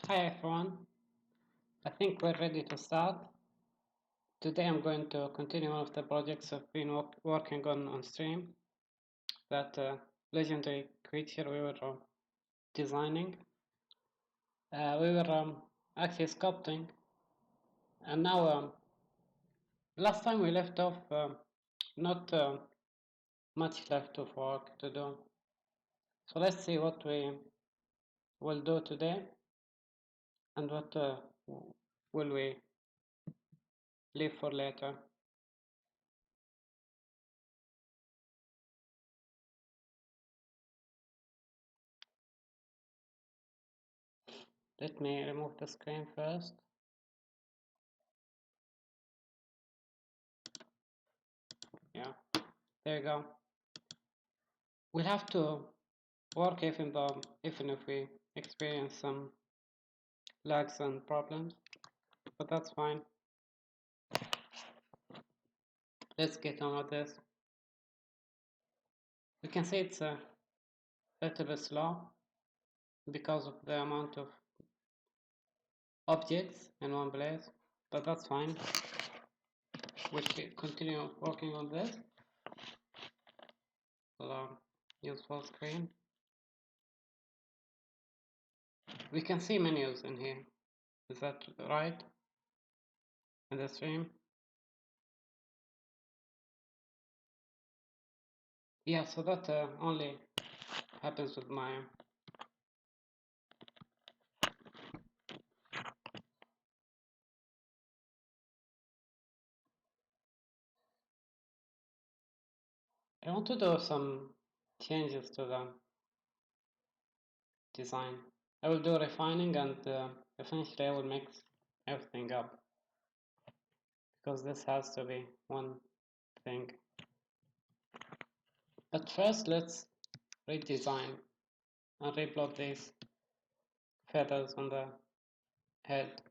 Hi everyone, I think we're ready to start. Today I'm going to continue one of the projects I've been working on stream, that legendary creature we were designing. We were actually sculpting, and now last time we left off, not much left of work to do. So let's see what we will do today and what will we leave for later. Let me remove the screen first. Yeah, there you go. We'll have to work even if we experience some lags and problems, but that's fine. Let's get on with this. You can see it's a little bit slow because of the amount of objects in one place, but that's fine. We'll continue working on this. We'll use full screen. We can see menus in here. Is that right? In the stream? Yeah, so that only happens with my I want to do some changes to the design. I will do refining and eventually I will mix everything up because this has to be one thing. But first let's redesign and replot these feathers on the head.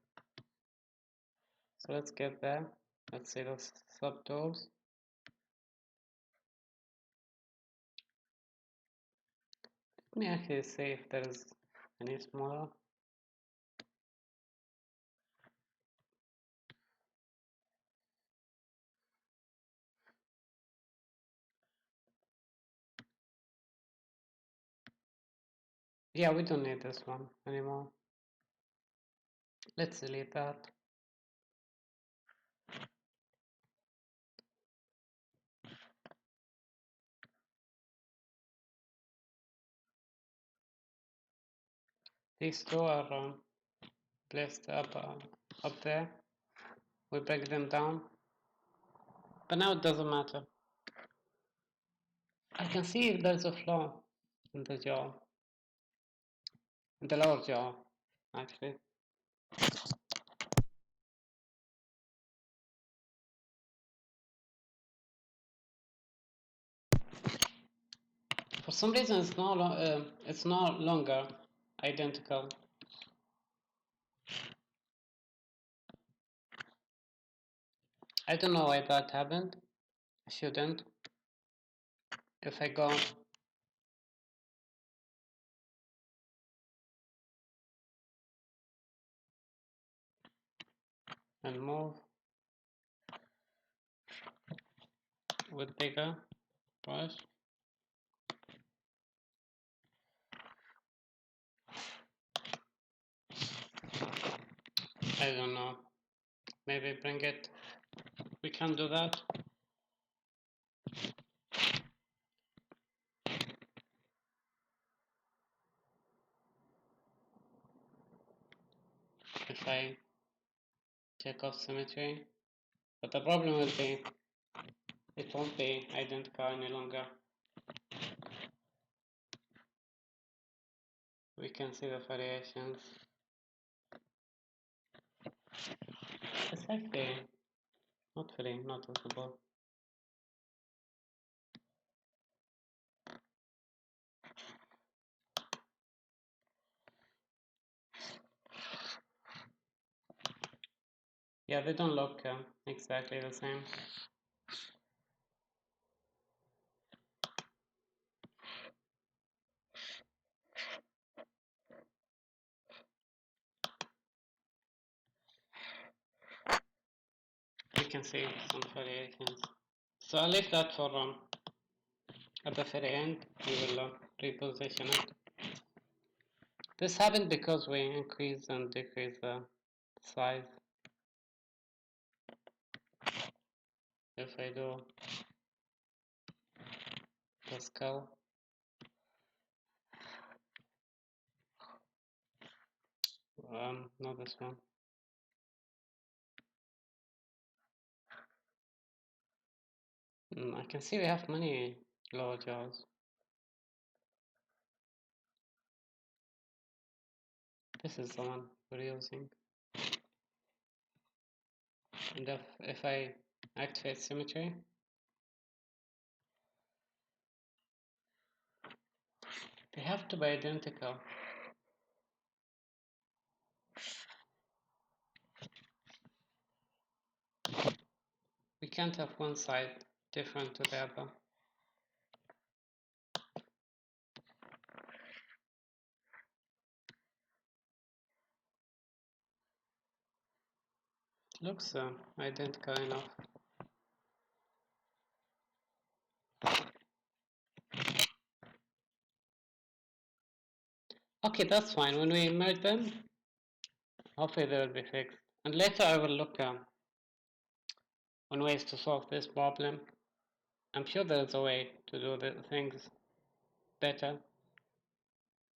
So let's get there. Let's see those subtools. Let me actually see if there is any smaller. Yeah, we don't need this one anymore. Let's delete that. These two are placed up there. We break them down, but now it doesn't matter. I can see if there's a flaw in the jaw, in the lower jaw, actually. For some reason, it's no longer identical. I don't know why that happened. I shouldn't. If I go and move with bigger brush, I don't know. Maybe bring it. We can do that. If I take off symmetry, but the problem will be it won't be identical any longer. We can see the variations. It's actually not very noticeable. Yeah, they don't look exactly the same. can see some variations. So I'll leave that for at the very end. We will reposition it. This happened because we increase and decrease the size. If I do the skull, not this one. I can see we have many lower jaws. This is the one we're using. And if I activate symmetry, they have to be identical. We can't have one side different to the other. Looks identical enough. Okay, that's fine. When we merge them, hopefully they will be fixed. And later I will look on ways to solve this problem. I'm sure there's a way to do the things better.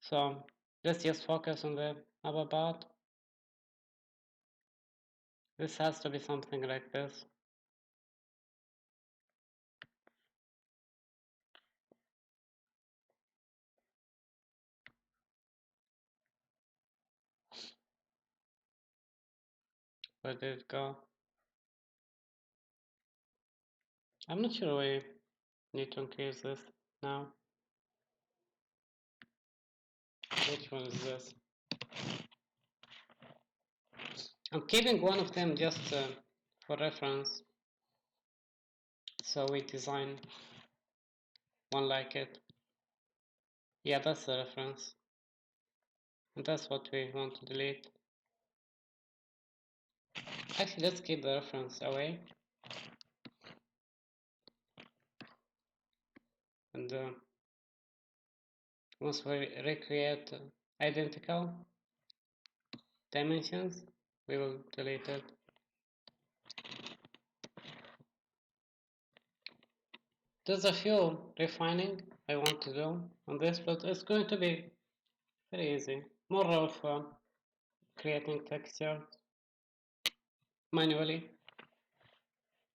So let's just focus on the upper part. This has to be something like this. Where did it go? I'm not sure we need to increase this now. Which one is this? I'm keeping one of them just for reference. So we design one like it. Yeah, that's the reference. And that's what we want to delete. Actually, let's keep the reference away. And once we recreate identical dimensions, we will delete it. There's a few refining I want to do on this, but it's going to be very easy. More of creating texture manually.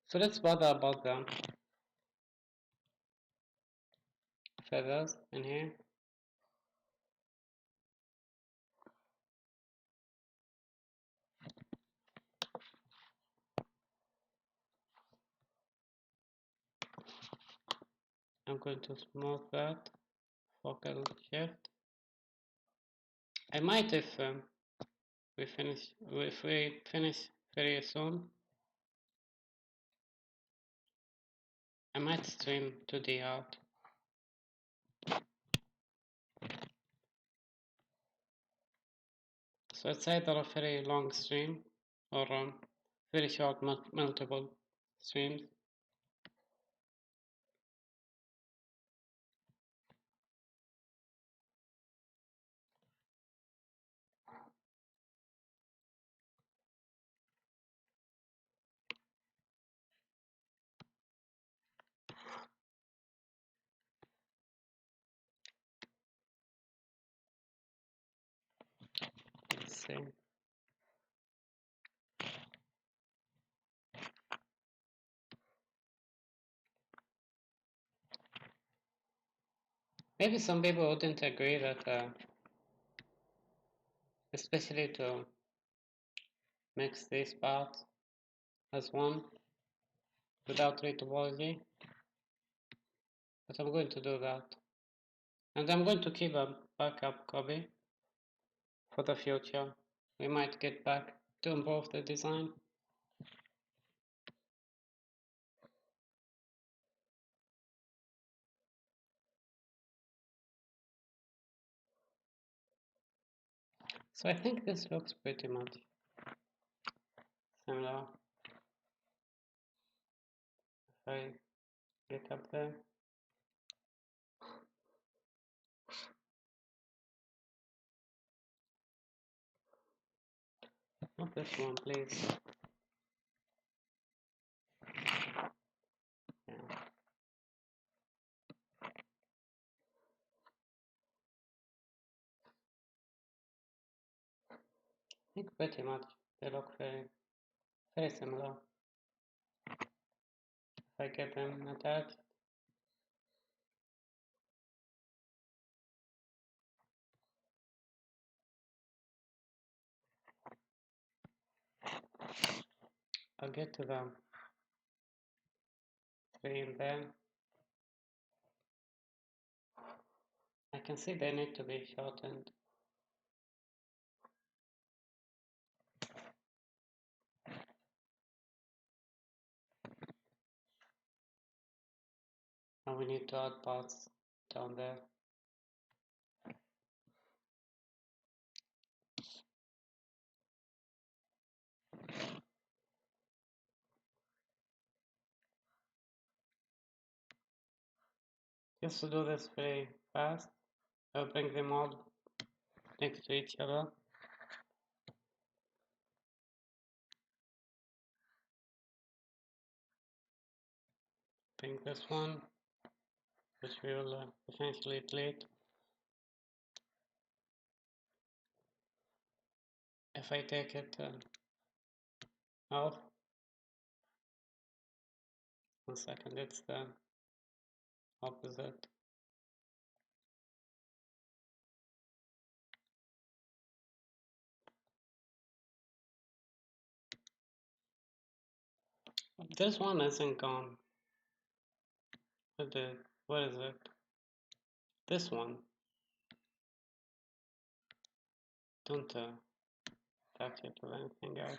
So let's bother about the feathers in here. I'm going to smooth that, focal shift. I might, if we finish very soon, I might stream 2D out. So it's either a very long stream or very short multiple streams. Let's see. Maybe some people wouldn't agree that, especially to mix these parts as one without retopology, but I'm going to do that. And I'm going to keep a backup copy for the future. We might get back to improve the design. So I think this looks pretty much similar. I get up there. Not this one, please. Yeah. I think pretty much they look very similar. If I get them attached. I'll get to the three in there. I can see they need to be shortened. And we need to add parts down there. Just to do this very fast, I'll bring them all next to each other. Bring this one, which we will essentially delete. If I take it off, 1 second, it's the opposite. This one isn't gone. What is it? This one. Don't touch it with anything else.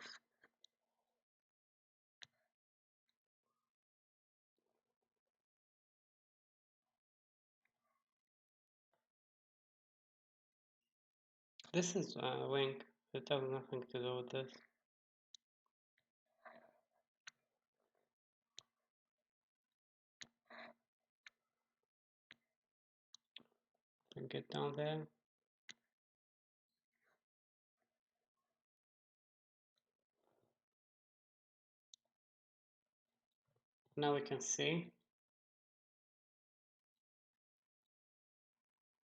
This is a wing. It has nothing to do with this. Bring it down there. Now we can see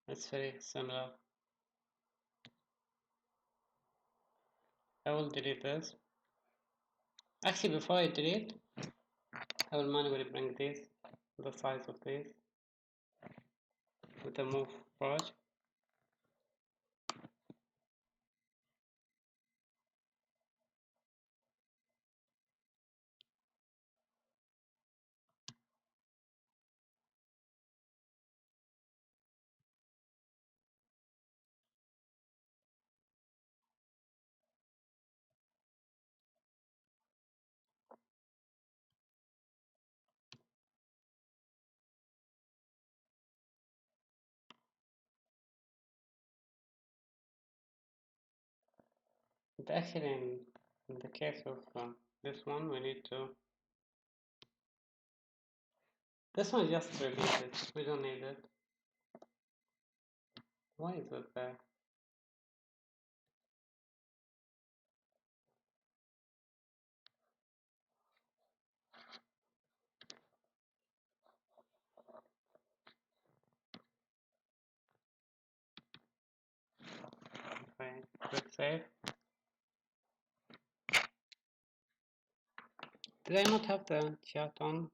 it's very similar. I will delete this. Actually, before I delete, I will manually bring these, the size of these, with the move brush. But actually, in the case of this one, we need to. This one just release it. We don't need it. Why is it there? If I click save. Did I not have the chat on?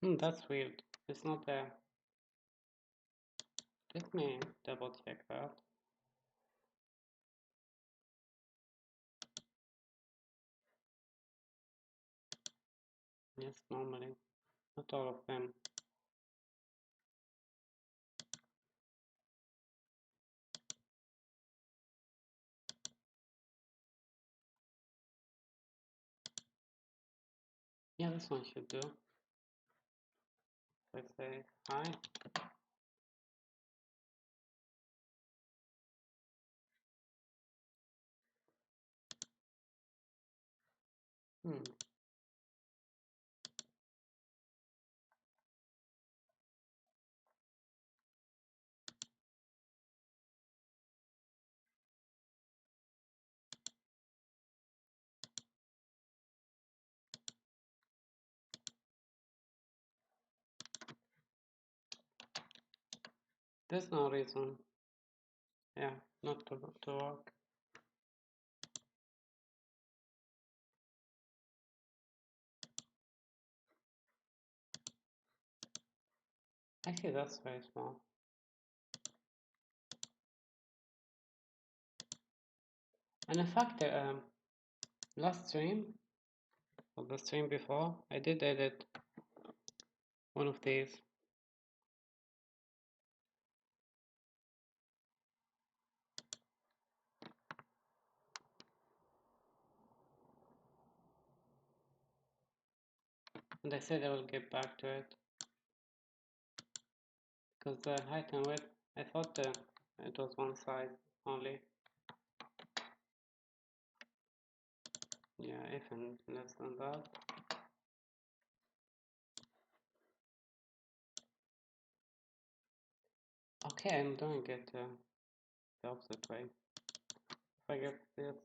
That's weird. It's not there. Let me double check that. Yes, normally. Not all of them. Yeah, this one should do. Let's say hi. Hmm. There's no reason, yeah, not to work. Actually, that's very small. And in fact, last stream, or the stream before, I did edit one of these. And I said I will get back to it. Because the height and width, I thought it was one side only. Yeah, even less than that. Okay, I'm doing it the opposite way. If I get this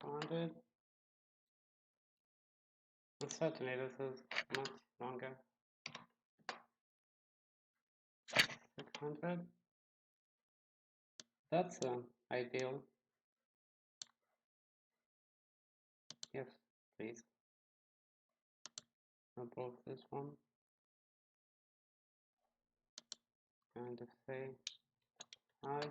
400, and certainly this is much longer. 600. That's ideal. Yes, please. Approve this one. And say hi.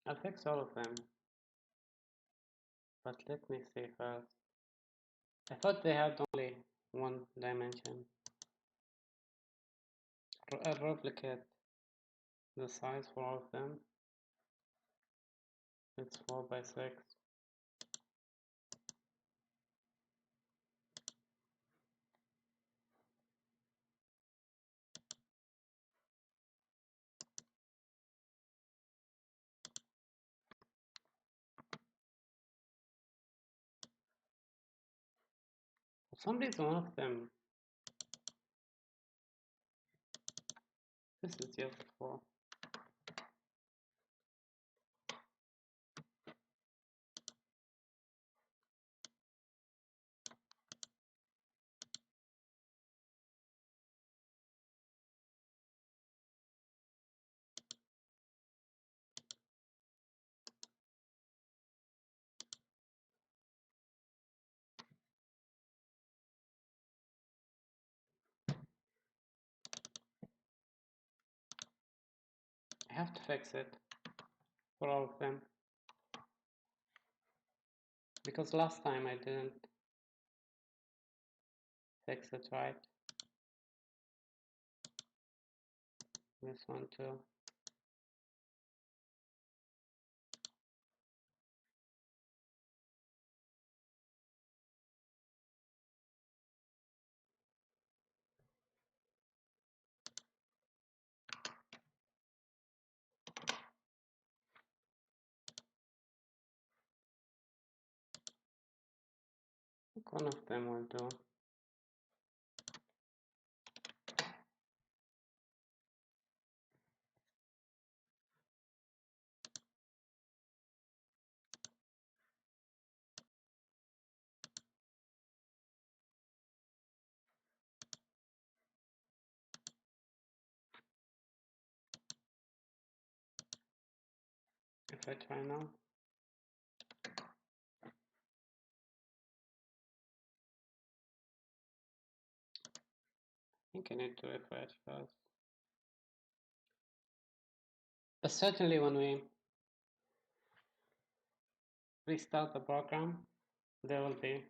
I'll fix all of them. But let me see first. I thought they had only one dimension. I'll replicate the size for all of them. It's 4 by 6. For some reason, one of them, this is just 4. I have to fix it for all of them. Because last time I didn't fix it right. This one too. I think one of them will do. If I try now. I think I need to refresh first. But certainly when we restart the program, there will be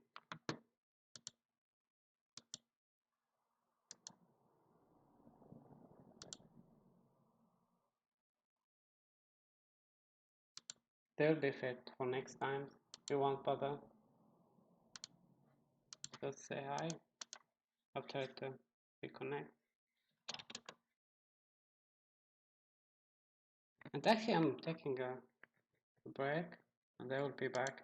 fit for next time. We won't bother. Just say hi. I'll try to reconnect. And actually, I'm taking a break, and I will be back.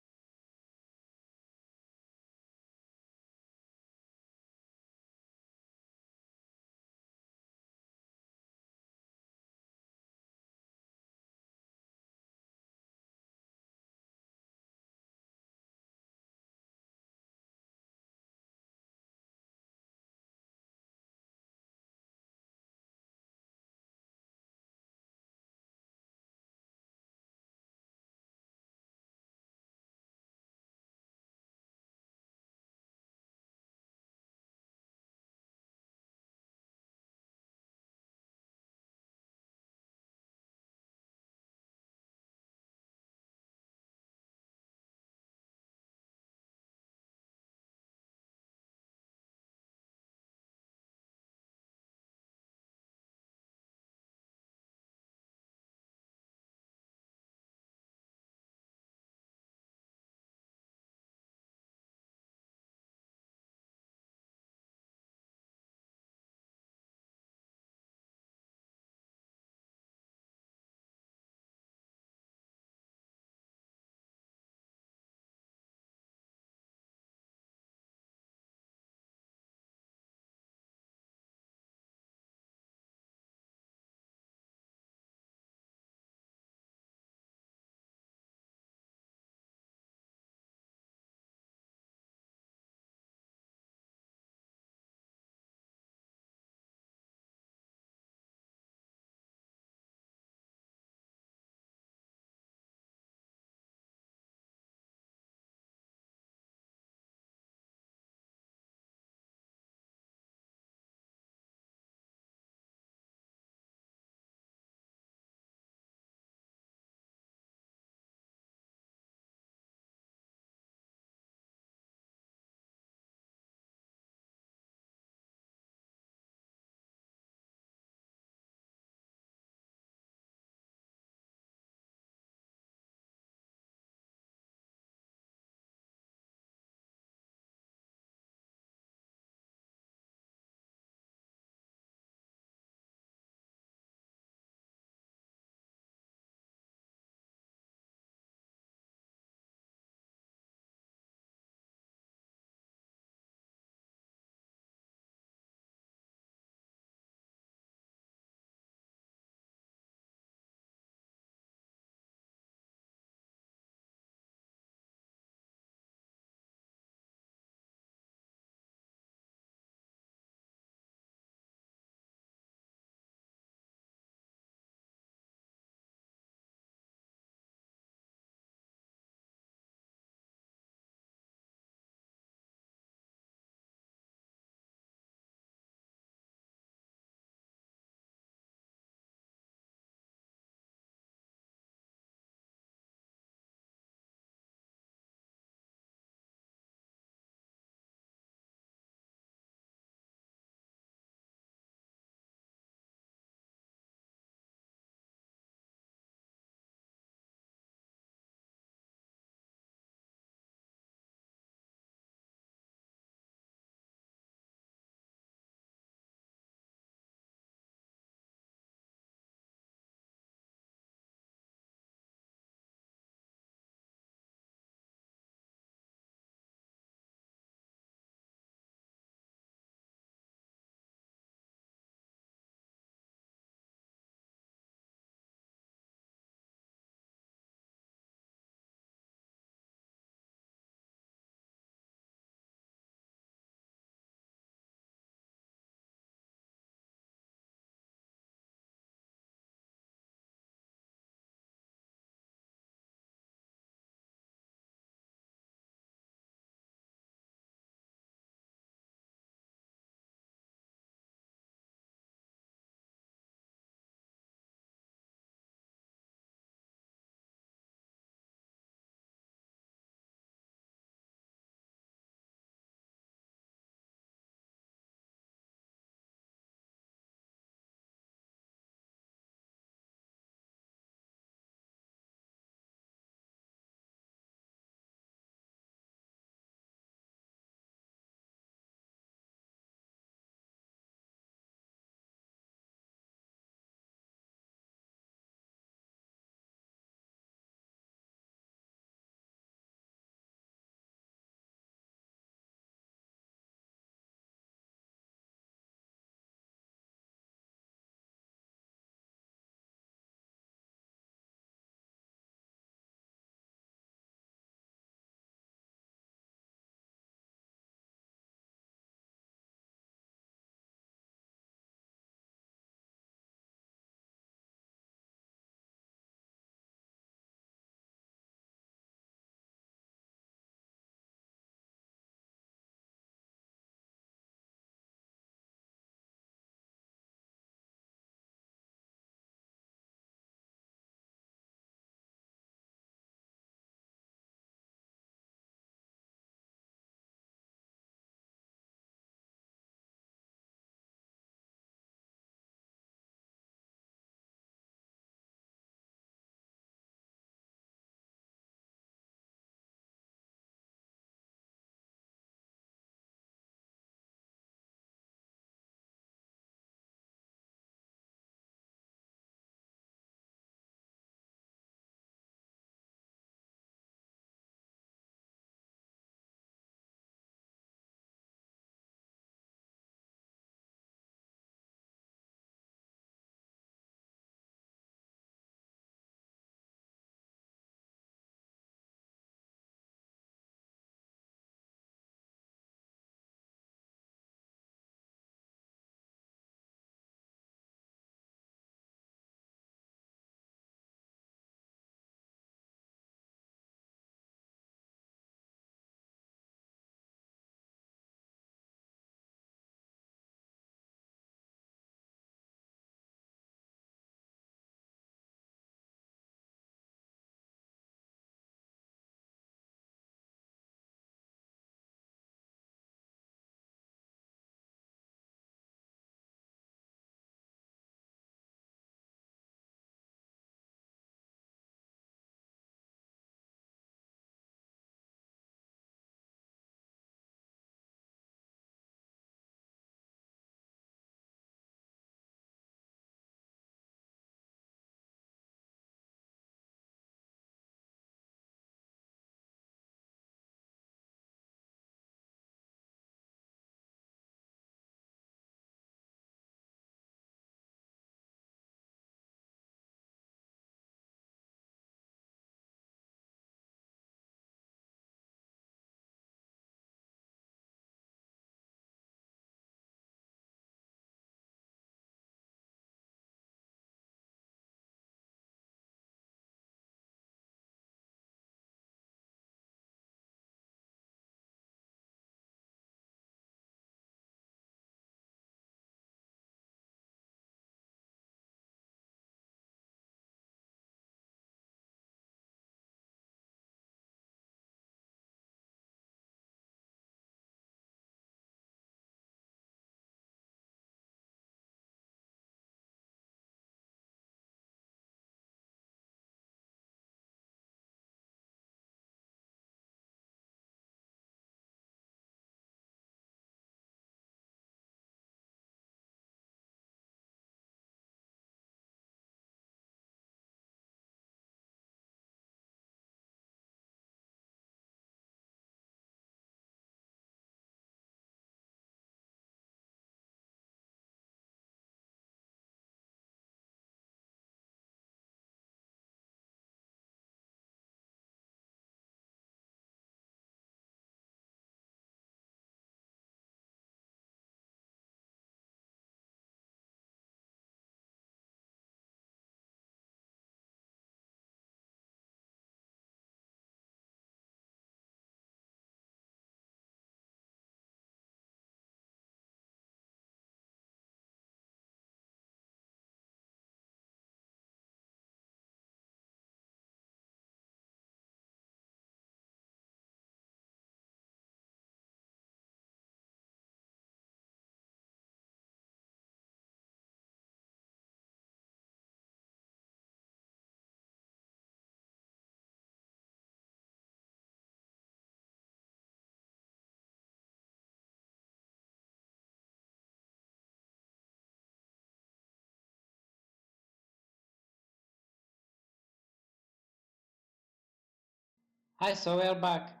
Hi, so we're back.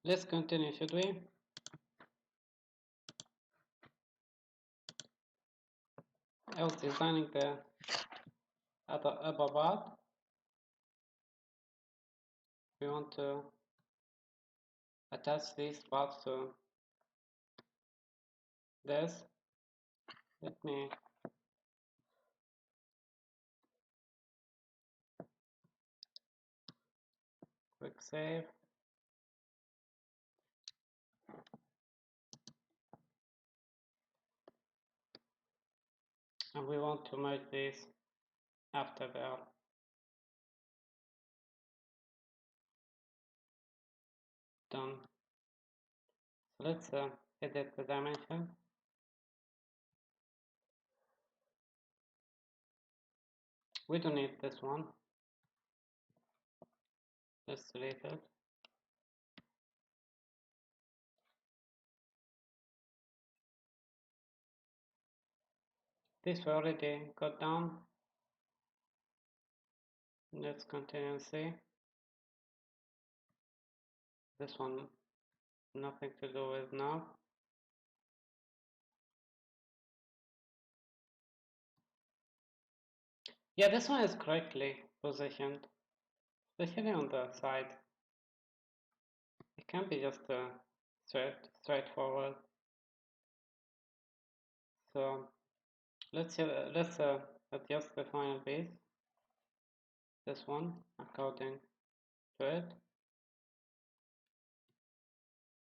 Let's continue, should we? I was designing the upper part. We want to attach these parts to this. Let me quick save. And we want to merge these after they're done. So let's edit the dimension. We don't need this one. Let's delete it. This we already got down. Let's continue and see. This one, nothing to do with now. Yeah, this one is correctly positioned, especially on the side. It can be just straightforward. So let's adjust the final base. This one according to it,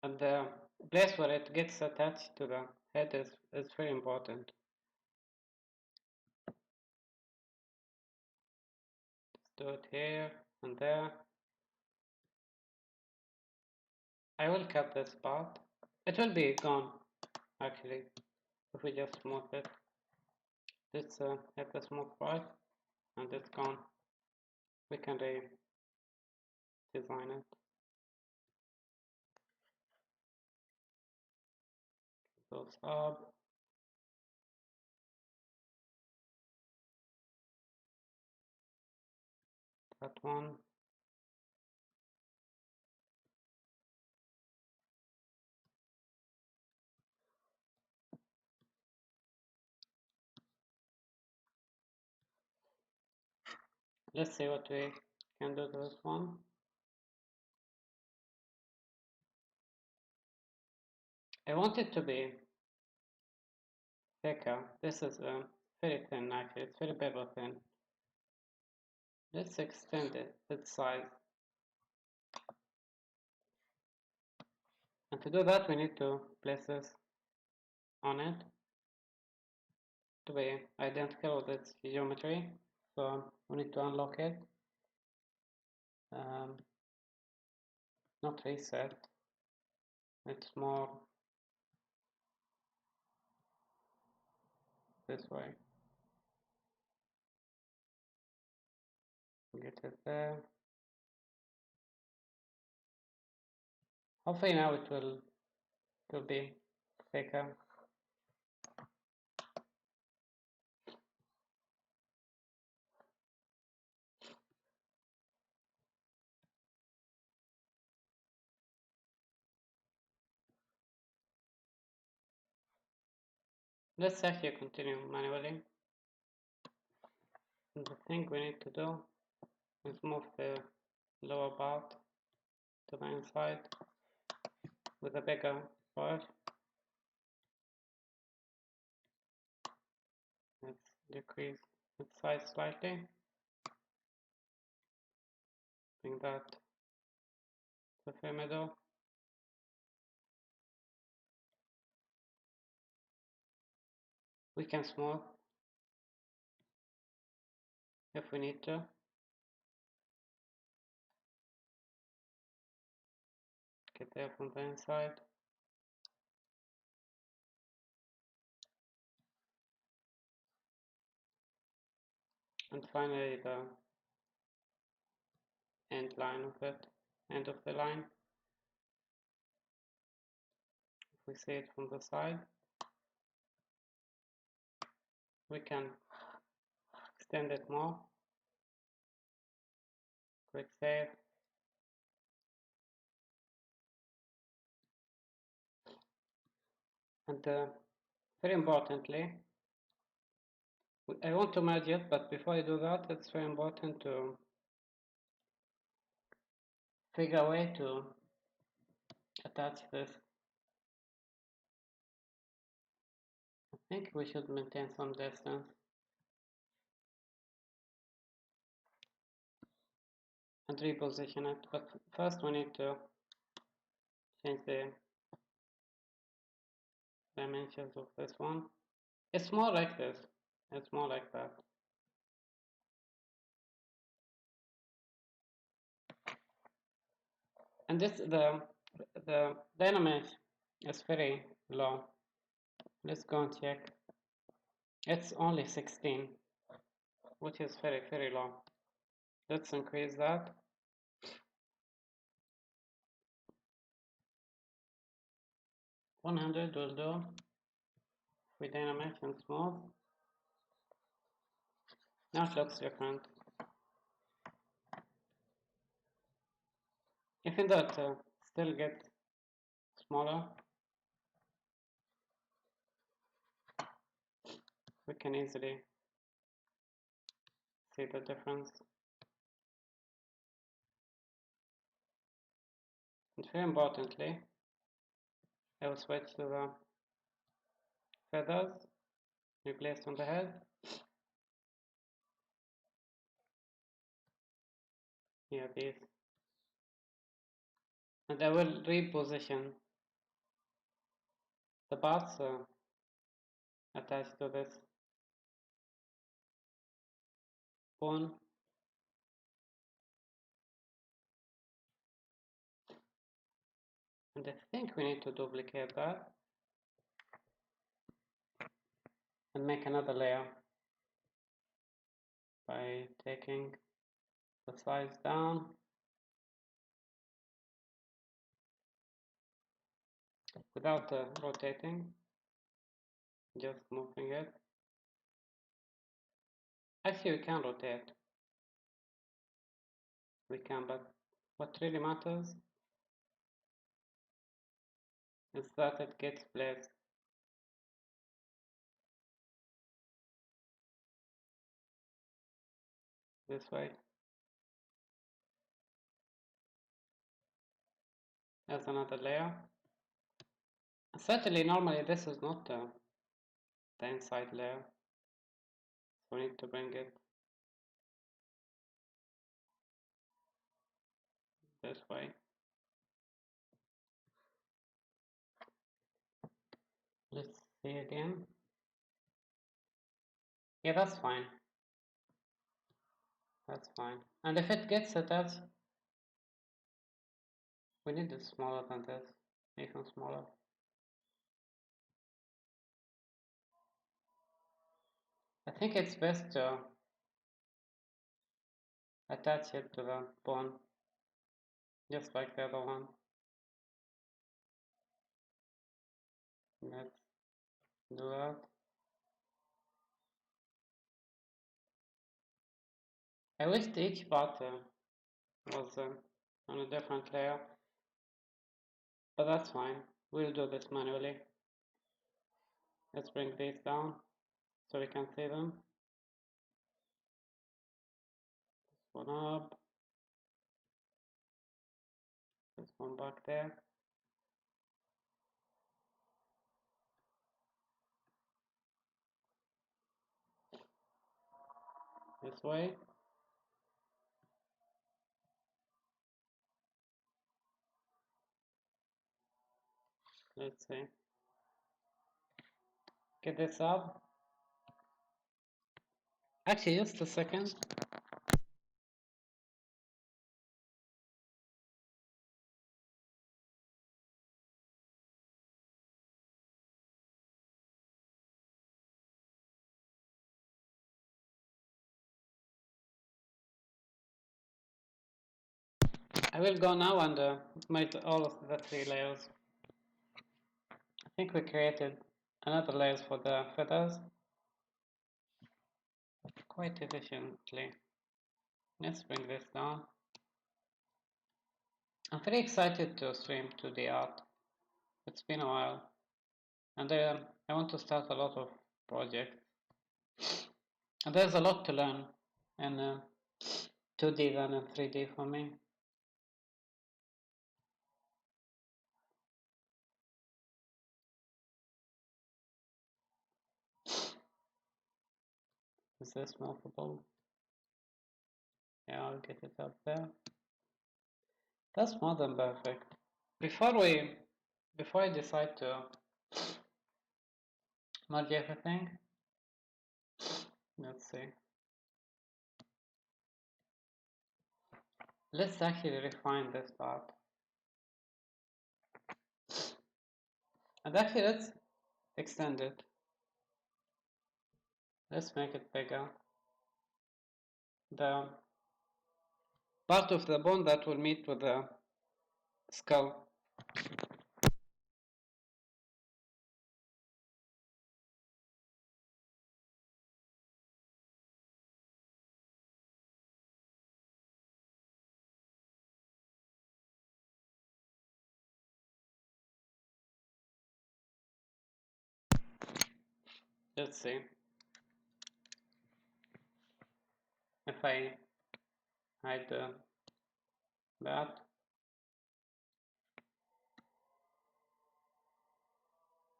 and the place where it gets attached to the head is very important. Let's do it here and there. I will cut this part. It will be gone actually if we just smooth it. Let's hit the smooth part and it's gone. We can redesign it. Goes up. That one. Let's see what we can do to this one. I want it to be thicker. This is very thin actually, it's very paper thin. Let's extend its size. And to do that we need to place this on it to be identical with its geometry. So we need to unlock it. Not reset, it's more this way. Get it there. Hopefully now it will be thicker. Let's actually continue manually. And the thing we need to do is move the lower part to the inside with a bigger brush. Let's decrease its size slightly. Bring that to the middle. We can smooth if we need to. Get there from the inside. And finally the end line of it, end of the line. If we see it from the side, we can extend it more. Quick save. And very importantly, I want to merge it, but before I do that, it's very important to figure a way to attach this. I think we should maintain some distance and reposition it, but first we need to change the dimensions of this one. It's more like this, it's more like that. And this the dynamic is very low. Let's go and check. It's only 16, which is very low. Let's increase that. One hundred will do. We dynamic and smooth. Now it looks different. Even though it still gets smaller, we can easily see the difference. And very importantly, I will switch to the feathers we placed on the head. Here these. And I will reposition the parts attached to this bone. And I think we need to duplicate that and make another layer by taking the size down without rotating, just moving it. Actually, we can rotate. We can, but what really matters is that it gets placed this way as another layer. Certainly, normally this is not the inside layer, so we need to bring it this way. Let's see again. Yeah, that's fine. That's fine. And if it gets attached, we need it smaller than this, even smaller. I think it's best to attach it to the bone, just like the other one. Let's do that. I wished each part was on a different layer, but that's fine. We'll do this manually. Let's bring these down so we can see them. This one up. This one back there. This way. Let's see. Get this up. Actually, just a second. I will go now and make all of the 3 layers. I think we created another layers for the feathers quite efficiently. Let's bring this down. I'm very excited to stream 2D art. It's been a while. and I want to start a lot of projects. And there's a lot to learn in 2D than in 3D for me. Is this movable? Yeah, I'll get it up there. That's more than perfect. Before I decide to merge everything, let's see. Let's actually refine this part. And actually let's extend it. Let's make it bigger. The part of the bone that will meet with the skull. Let's see if I hide that.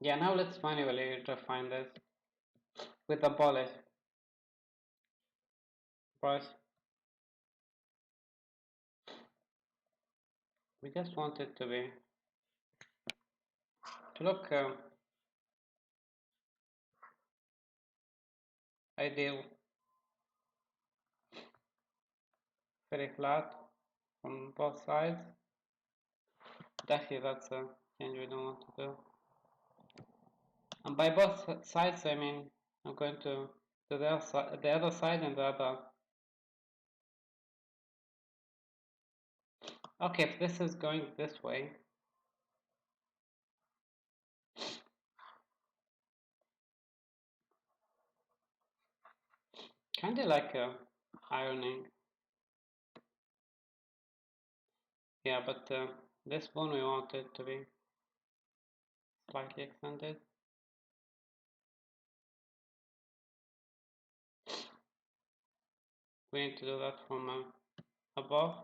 Yeah, now let's manually refine this with a polish brush. We just want it to look ideal, very flat on both sides. But actually, that's a change we don't want to do. And by both sides, I mean I'm going to the other side and the other. Okay, if this is going this way, kind of like ironing. Yeah, but this one we want it to be slightly extended. We need to do that from above.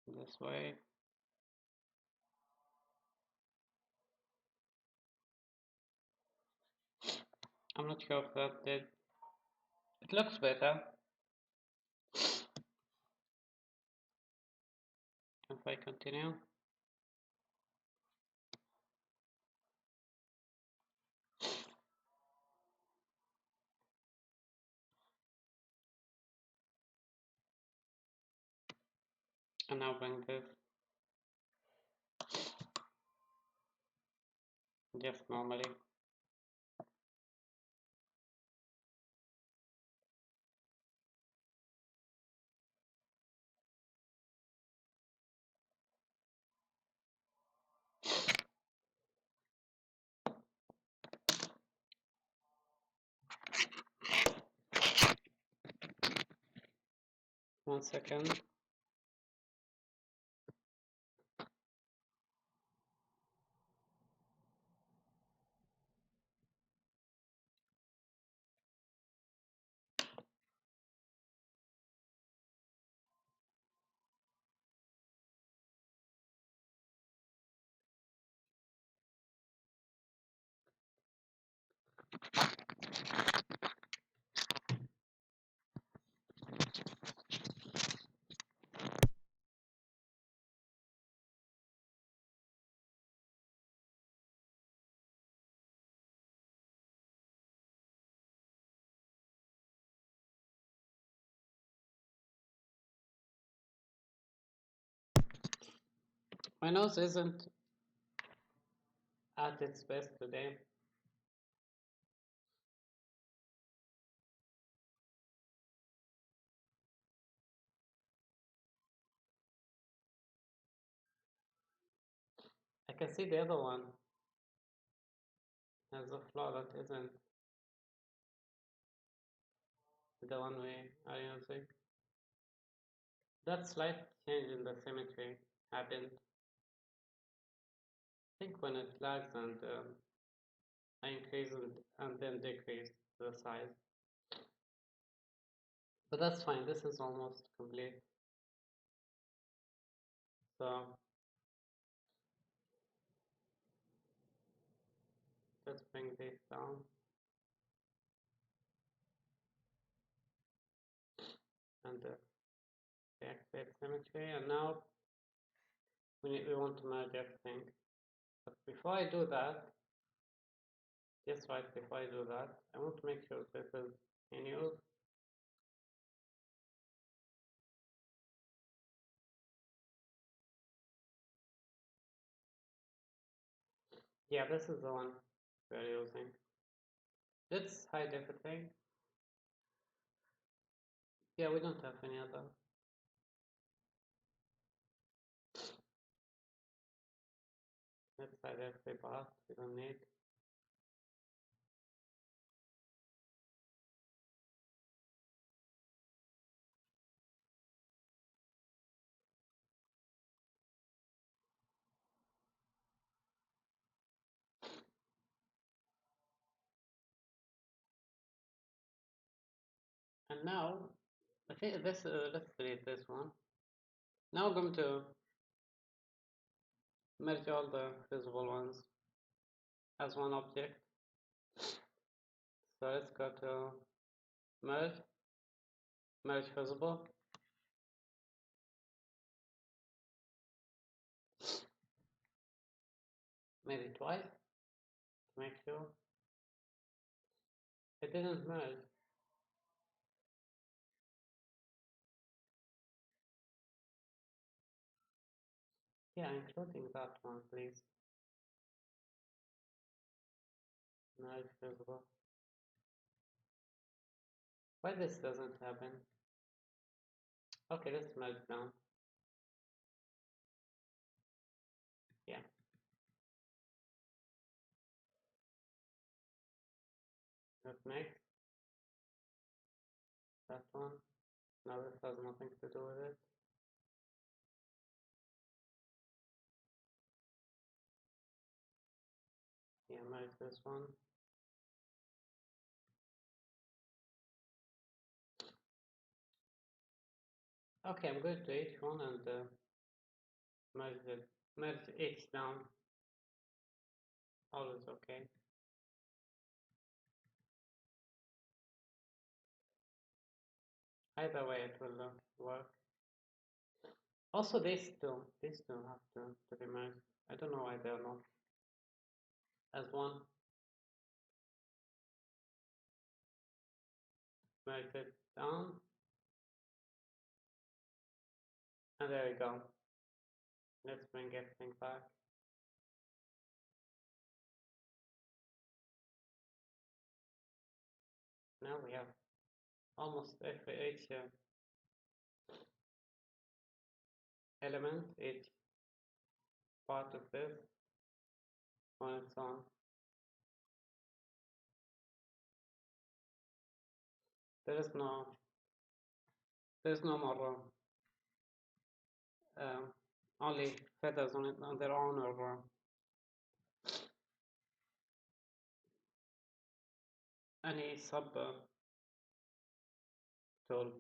This way. I'm not sure if that did. It looks better. If I continue. And now bring this just normally. One second. My nose isn't at its best today. I can see the other one has a flaw that isn't the one we are using. that slight change in the symmetry happened, I think, when it lags and I increase and then decrease the size. But that's fine, this is almost complete. So let's bring this down. And deactivate symmetry. And now we want to merge everything. But before I do that, just right before I do that, I want to make sure this is in use. Yeah, this is the one we're using. Let's hide everything. Yeah, we don't have any other. Let's hide every part we don't need. And now, I think this, let's delete this one. Now I'm going to merge all the visible ones as one object. So let's go to merge, merge visible. Maybe twice to make sure. It didn't merge. Yeah, including that one, please. Merge visible. Why this doesn't happen? Okay, let's merge down. Yeah. Let's make that one. Now this has nothing to do with it. Yeah, merge this one. Okay, I'm going to each one and merge each down. Always okay. Either way, it will work. Also, these two have to be merged. I don't know why they're not as one. Merge it down. And there we go. Let's bring everything back. Now we have almost each element, each part of this on its own. There is no more only feathers on their own, or any sub tool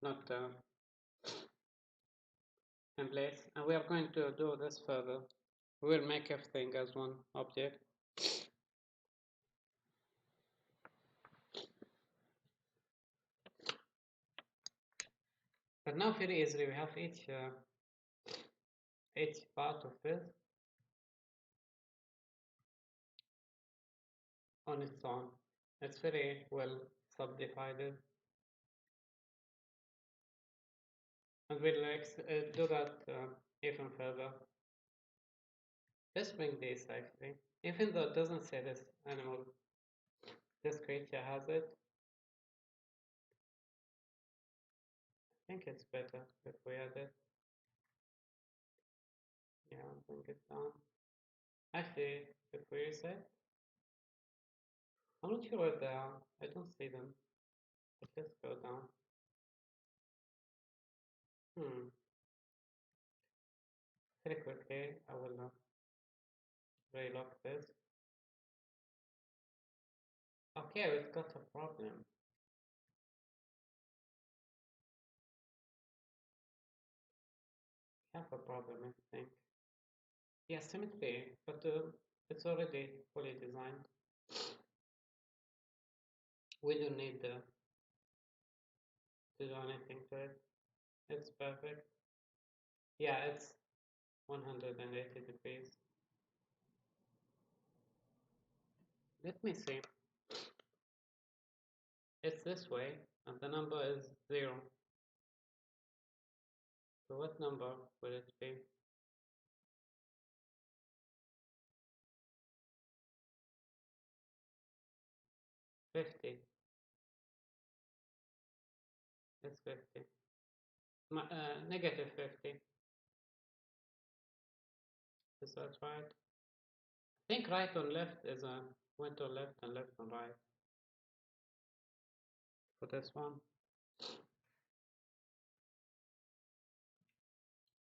not in place. And we are going to do this further. We will make everything as one object. But now very easily we have each part of this on its own. It's very well subdivided. And we'll do that even further. Let's bring this actually. Even though it doesn't say this animal, this creature has it. I think it's better if we add it. Yeah, bring it down. Actually, if we reset, I'm not sure where they are. I don't see them. But let's go down. Hmm. Very quickly, I will relock this. Okay, we've got a problem. We have a problem, I think. Yeah, symmetry, but it's already fully designed. We don't need to do anything to it. It's perfect. Yeah, it's 180 degrees. Let me see. It's this way, and the number is 0. So what number will it be? 50. It's 50. Negative 50. Is that right? I think right on left is a went on left and left on right for this one.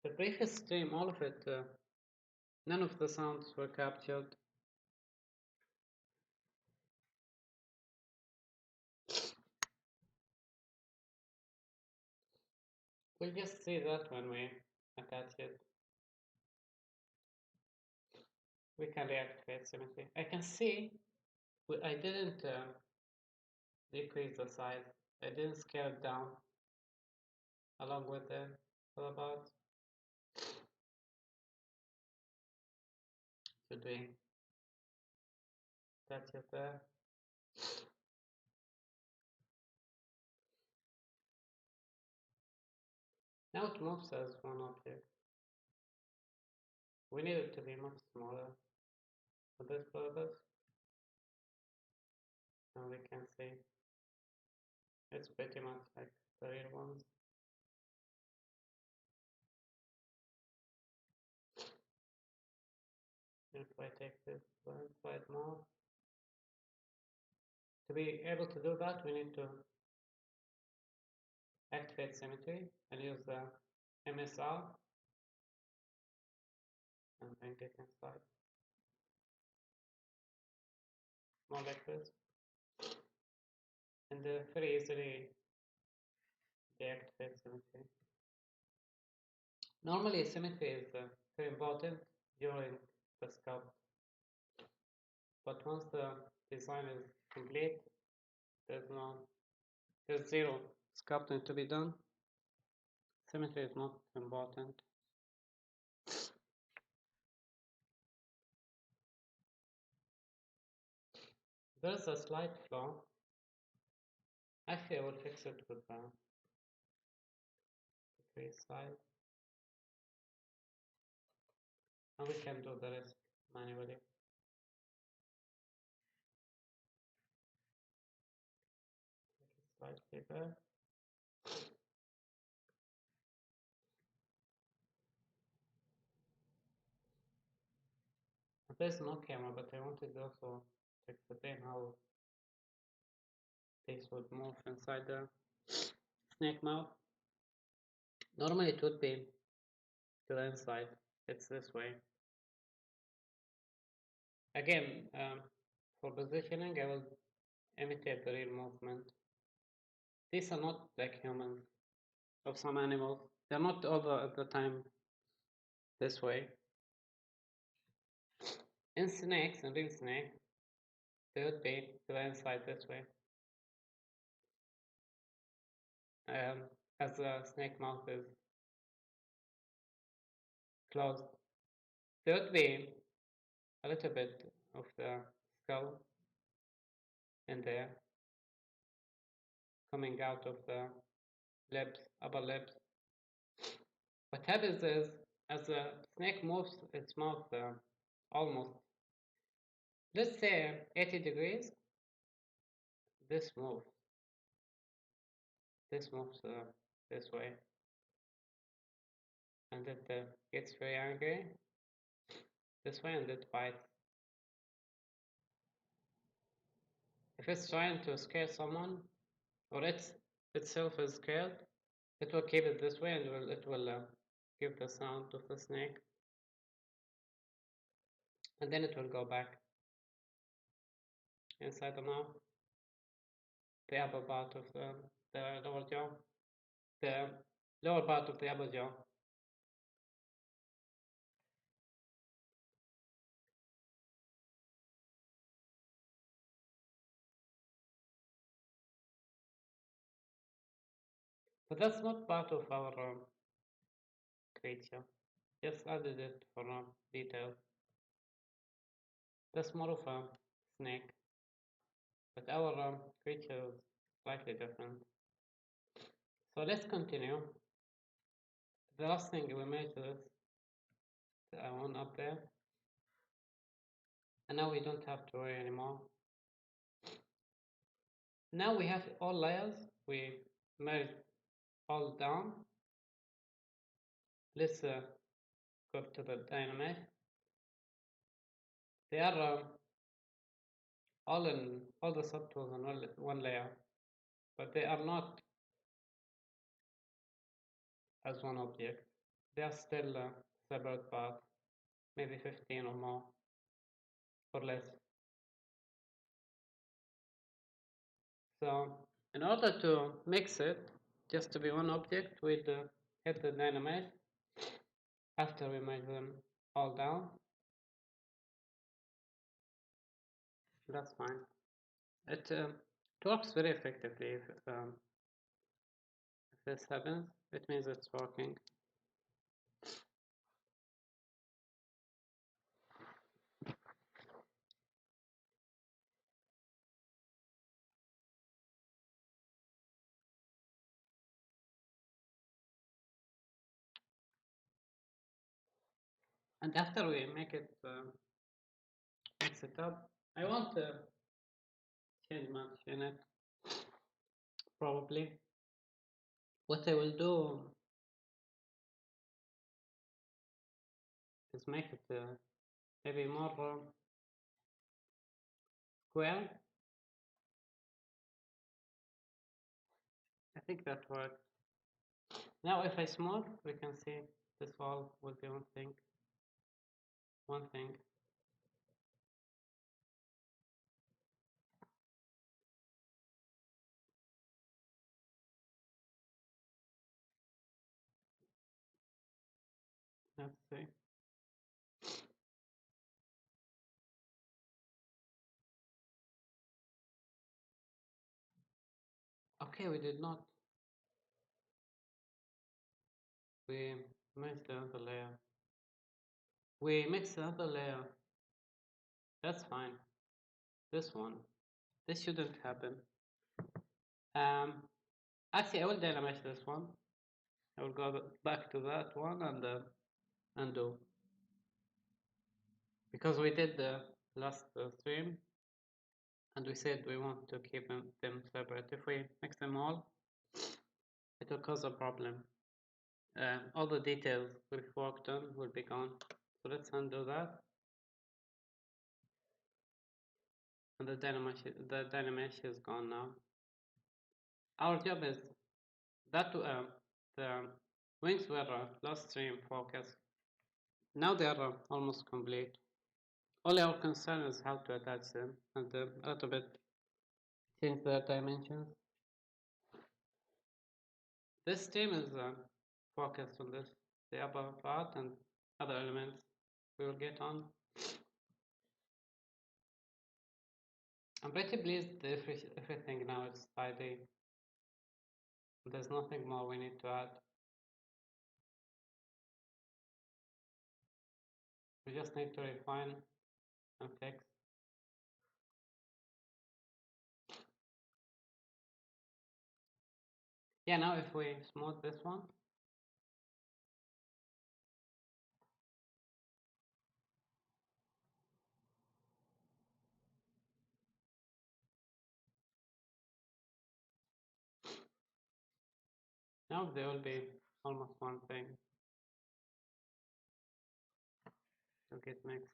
The previous stream, all of it, none of the sounds were captured. We'll just see that when we attach it. We can reactivate symmetry. I can see I didn't decrease the size. I didn't scale it down along with the about. Should we touch it there? Now it moves as one object. We need it to be much smaller for this purpose. And we can see it's pretty much like the real ones. If I take this one side more, to be able to do that, we need to activate symmetry and use the MSR and bring it inside. More like this. And very easily deactivate symmetry. Normally, symmetry is very important during the sculpt, but once the design is complete, there's zero sculpting to be done. Symmetry is not important. There's a slight flaw. Actually, I will fix it with the decrease size, and we can do the rest manually. Slightly there. There's no camera, but I wanted to also explain how this would move inside the snake mouth. Normally it would be to the inside. It's this way. Again, for positioning, I will imitate the real movement. These are not like humans of some animals. They're not all at the time this way. In snakes, in real snakes, they would be to the inside this way. As the snake mouth is closed, there would be a little bit of the skull in there coming out of the lips, upper lips. What happens is, as the snake moves its mouth almost, let's say 80 degrees, this moves. This moves this way. And it gets very angry this way and it bites. If it's trying to scare someone, or itself is scared, It will keep it this way, and it will give the sound of the snake, and then it will go back inside the mouth, the upper part of the lower jaw, the lower part of the upper jaw. But that's not part of our creature. Just added it for detail. That's more of a snake, but our creature is slightly different. So let's continue. The last thing we made is the one up there, and now we don't have to worry anymore. Now we have all layers. We merged all down. Let's go to the dynamic. They are all the subtools in one layer, but they are not as one object. They are still separate parts, maybe 15 or more, or less. So in order to mix it, just to be one object, we'd hit the dynamite after we make them all down. That's fine. It works very effectively. If this happens, it means it's working. And after we make it mix it up, I want to change much in it. Probably what I will do is make it maybe more square. I think that works. Now if I smooth, we can see this wall will be one thing. One thing. Let's see. Okay, we did not. We mixed the other layer. We mixed the other layer. That's fine. This one. This shouldn't happen. Actually, I will dynamize this one. I will go back to that one and undo. Because we did the last stream, and we said we want to keep them separate. If we mix them all, it will cause a problem. All the details we've worked on will be gone. So let's undo that. And the dynamic is gone now. Our job is that the wings were last stream focus. Now they are almost complete. Only our concern is how to attach them and a little bit change their dimensions. This stream is focused on this, the upper part and other elements we will get on. I'm pretty pleased that everything now is tidy. There's nothing more we need to add. We just need to refine and fix. Yeah, now if we smooth this one, now they will be almost one thing. They'll get mixed.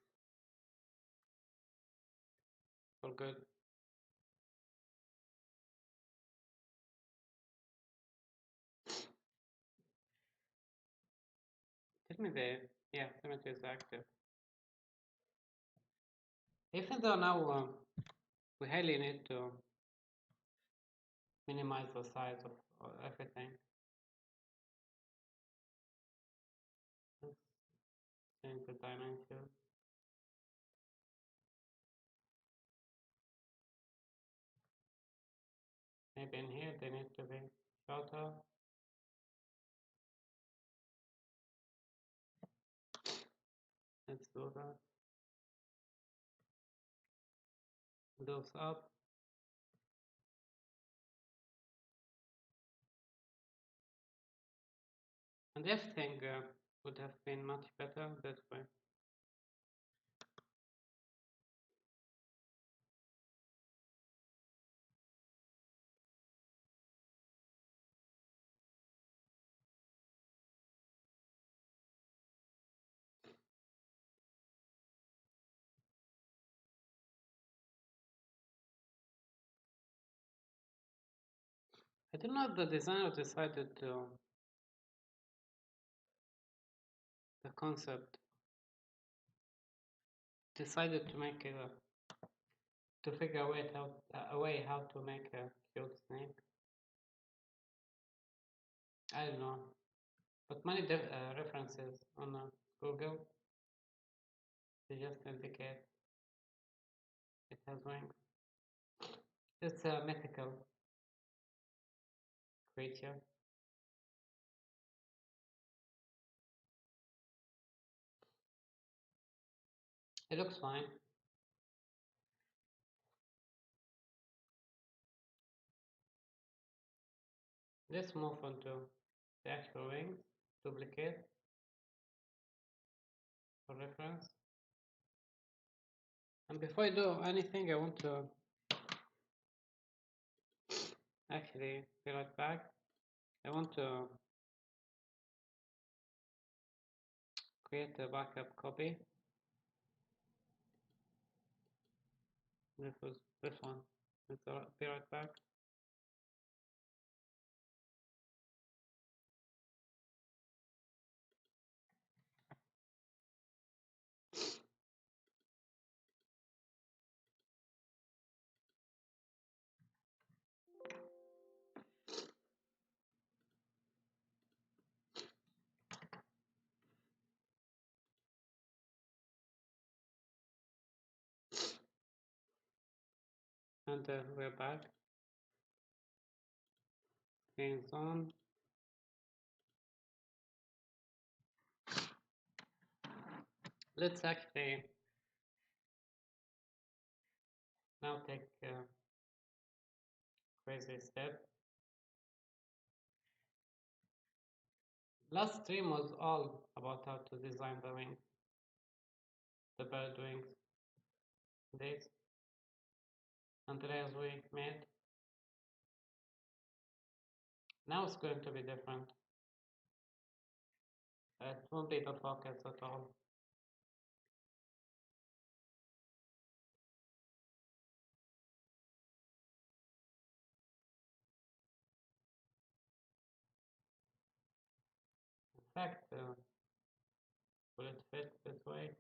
All good. Give me the, yeah, symmetry is active. Even though now we highly need to minimize the size of everything. Let's change the dimension. Maybe in here they need to be shorter. Let's do that. Those up. And everything would have been much better this way. I don't know if the designer decided to, the concept, decided to make it to figure a way how to make a cute snake. I don't know, but many references on Google, they just indicate it has wings. It's a mythical creature. It looks fine. Let's move on to the actual wings, duplicate for reference. And before I do anything, I want to actually be right back. I want to create a backup copy. This was this one. Let's be right back. And we're back. Screen's on. Let's actually now take a crazy step. Last stream was all about how to design the wings, the bird wings, this, and the layers we made. Now it's going to be different. It won't be the focus at all. In fact, will it fit this way?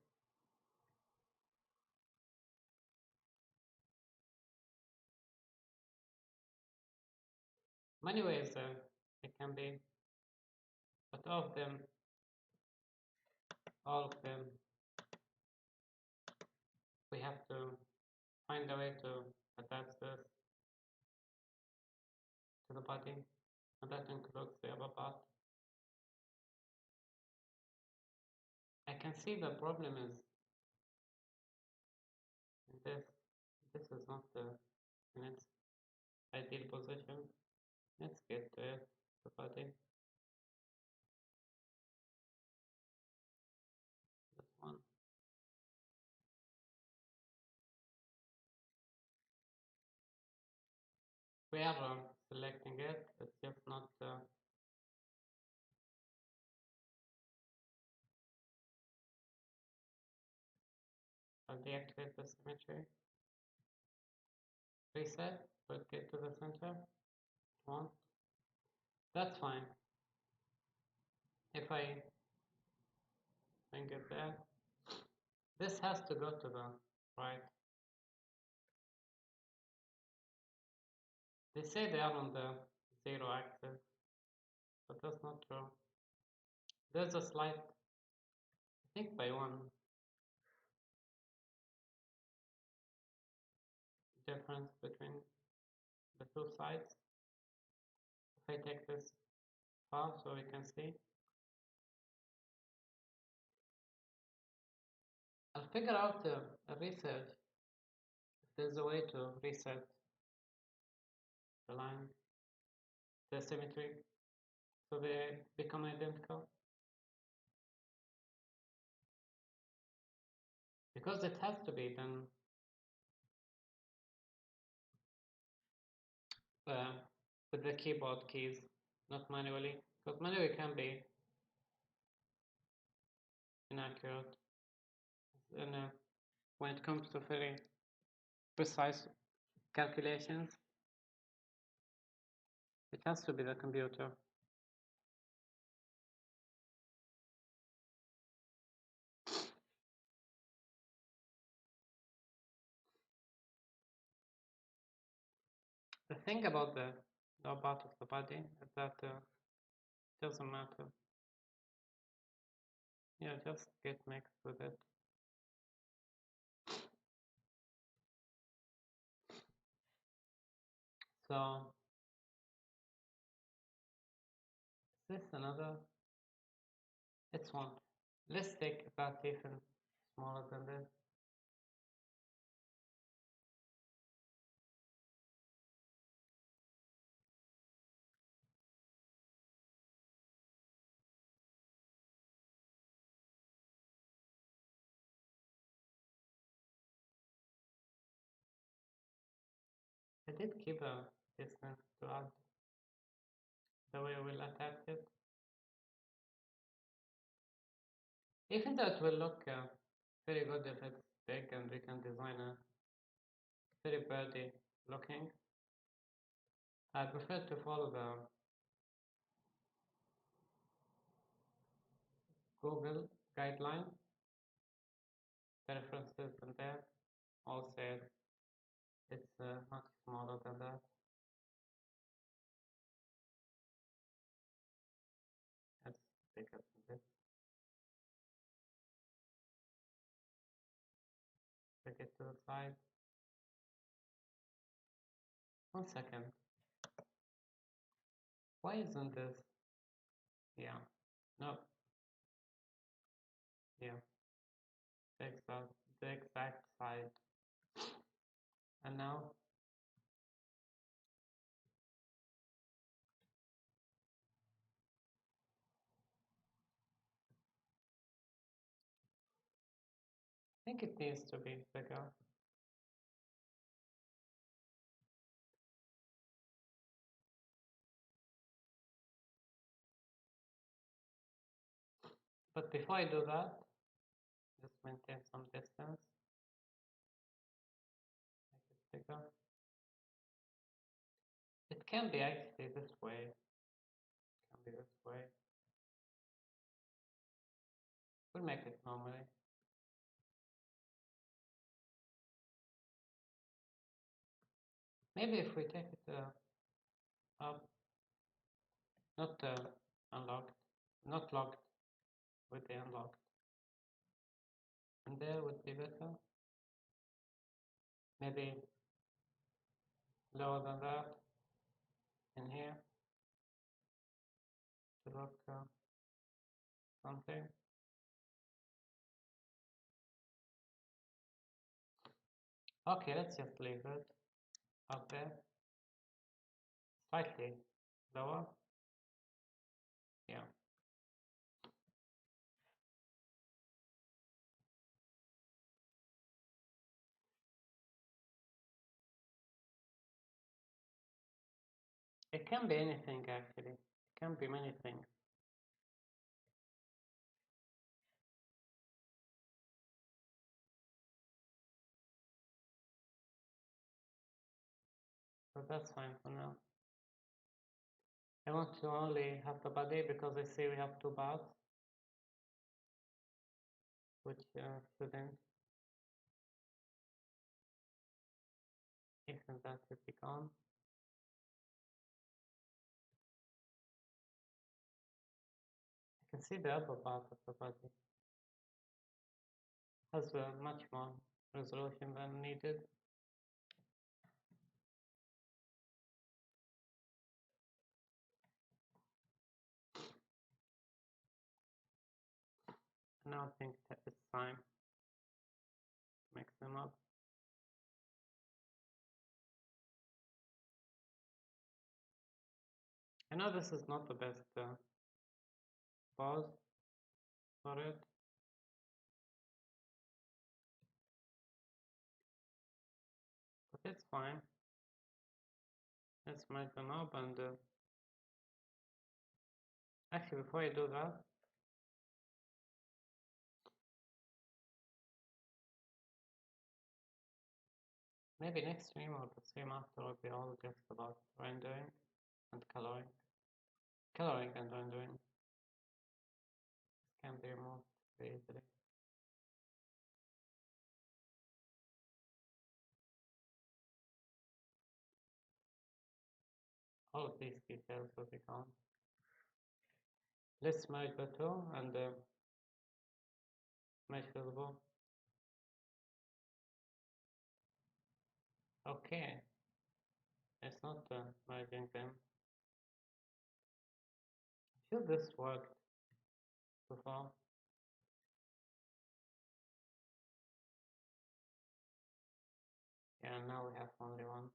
Many ways it can be, but all of them, we have to find a way to attach this to the body, and that includes the upper part. I can see the problem is this is not in its ideal position. Let's get to it, the body. This one. We are selecting it, it's just not I'll deactivate the symmetry. Reset, but get to the center. One. That's fine. If I bring it there. This has to go to the right. They say they are on the 0 axis, but that's not true. There's a slight, I think by 1, difference between the two sides. If I take this far so we can see, I'll figure out a research if there's a way to reset the line, the symmetry, so they become identical. Because it has to be done with the keyboard keys, not manually, because manually can be inaccurate and, when it comes to very precise calculations. It has to be the computer. The thing about the lower part of the body is that it doesn't matter. Yeah, just get mixed with it. So, is this another? It's one. Let's take that even smaller than this. I did keep a distance to add the way we'll attach it. Even though it will look very good if it's big and we can design a very birdy looking, I prefer to follow the Google guideline. The references in there all said it's much smaller than that. That's bigger than this. Take it to the side. 1 second. Why isn't this? Yeah. No. Yeah. The exact side. And now I think it needs to be bigger. But before I do that, just maintain some distance. Make it bigger. It can be actually this way. It can be this way. We'll make it normally. Maybe if we take it up, not unlocked, not locked with the unlocked. And there would be better. Maybe lower than that in here to look something. Okay, let's just leave it up there. Slightly lower. Yeah. It can be anything actually. It can be many things. So that's fine for now. I want to only have the body because I see we have two bars. which shouldn't, if and that should be gone. I can see the upper part of the body has much more resolution than needed. Now I think that it's time to mix them up. I know this is not the best pose for it. But it's fine. Let's merge them up and actually before I do that, maybe next stream or the stream after will be all just about rendering and coloring. Coloring and rendering. This can be removed very easily. All of these details will be gone. Let's merge the two and mesh visible. Okay, it's not merging them. I feel this worked before. Yeah, now we have only one.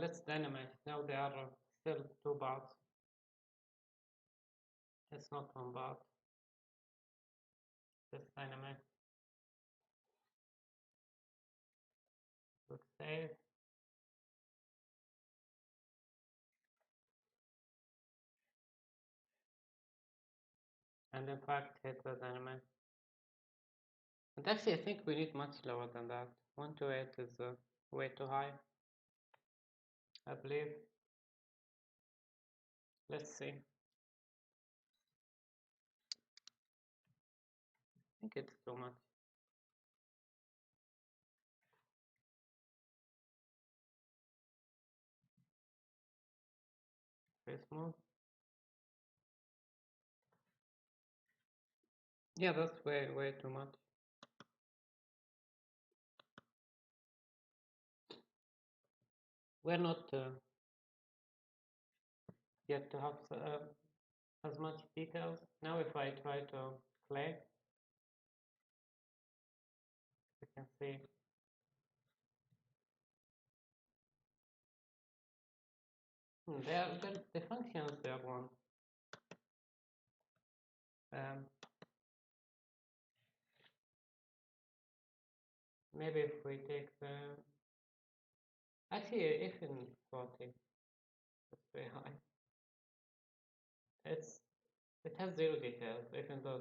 Let's dynamite. Now there are still two parts. It's not one part. Let's dynamite. Click save. And in fact hit the dynamite. And actually I think we need much lower than that. 128 is way too high, I believe. Let's see. I think it's too much. Very smooth. Yeah, that's way too much. We're not yet to have as much details. Now if I try to play, we can see the functions there one. Maybe if we take the actually if in 40, that's very high. It has zero details, even though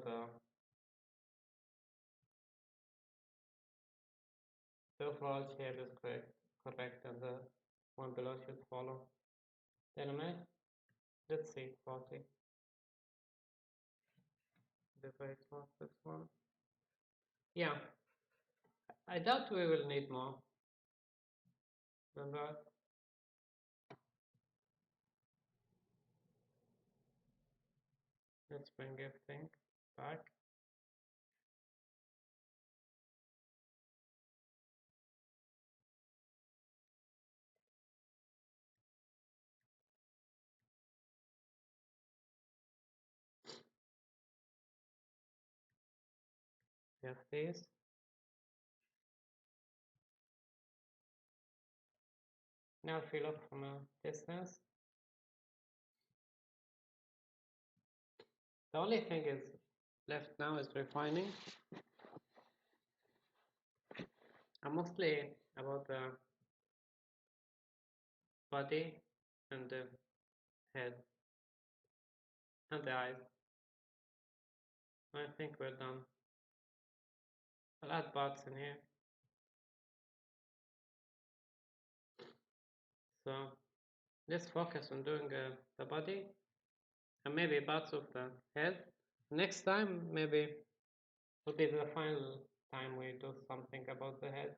the overall shape is correct and the one below should follow. Dynamite. Let's see 40. Divide off this one. Yeah, I doubt we will need more than that. Let's bring everything back. We have this. Now fill up from a distance. The only thing is left now is refining. I'm mostly about the body and the head and the eyes. I think we're done. I'll add parts in here. So Let's focus on doing the body and maybe parts of the head. Next time, maybe will be the final time we do something about the head.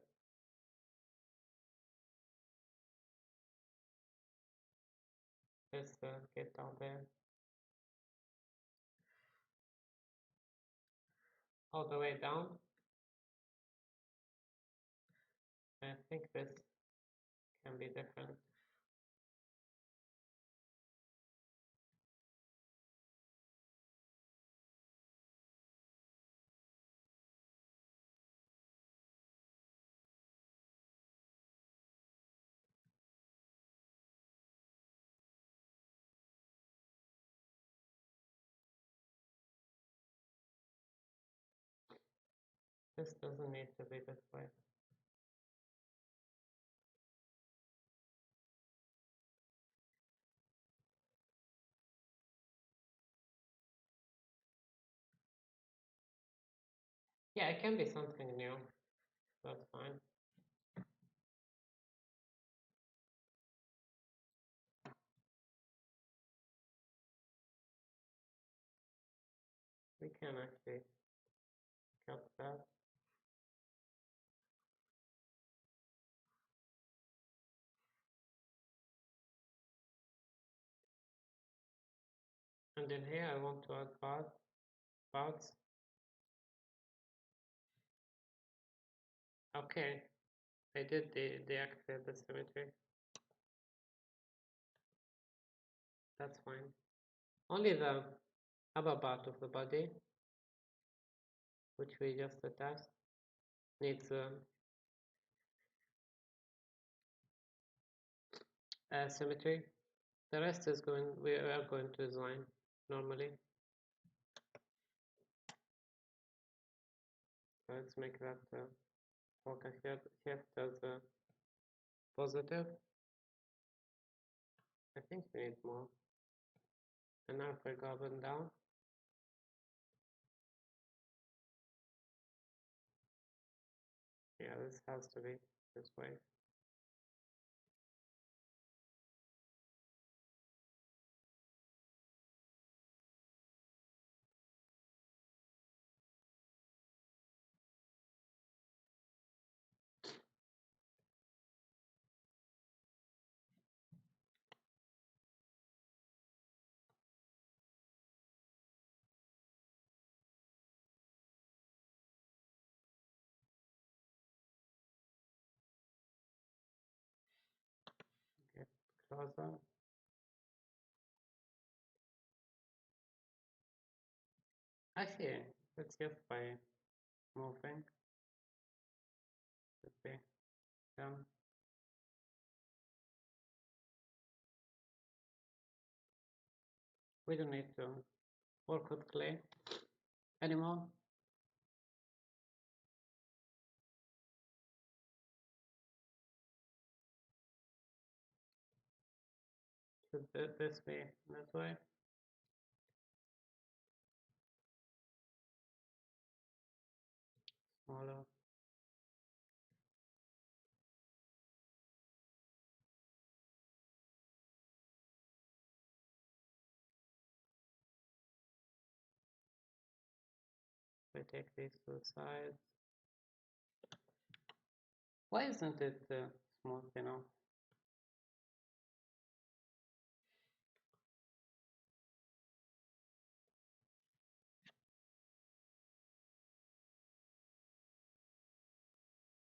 Let's get down there. All the way down. I think this can be different. This doesn't need to be this way. Yeah, it can be something new. That's fine. We can actually cut that. And in here I want to add parts. Okay, I did deactivate the symmetry. That's fine. Only the upper part of the body, which we just attached, needs symmetry. The rest is we are going to design normally. Let's make that focus shift as positive. I think we need more. And now if I go up and down, yeah, this has to be this way. Get closer. I see. It's just by moving. Should be done. We don't need to work with clay anymore. Should this be this way? Smaller. We take these two sides. Why isn't it smooth enough?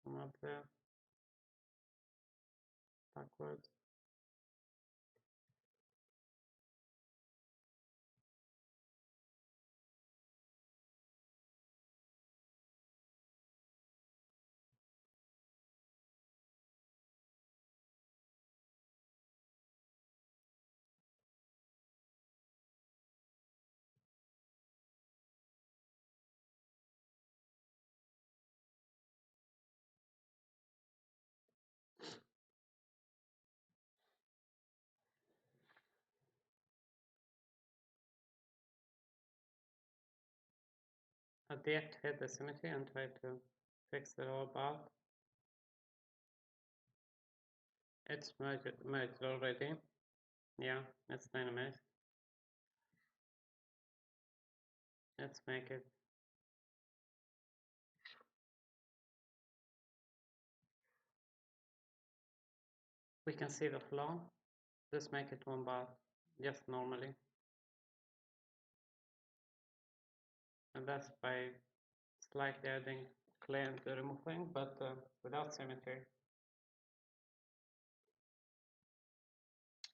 Come up there. Backwards. I'll deactivate the symmetry and try to fix the lower part. It's merged already. Yeah, it's dynamic. Let's make it. We can see the flow. Just make it one bar, just normally. And that's by slightly adding clay and removing, but without symmetry.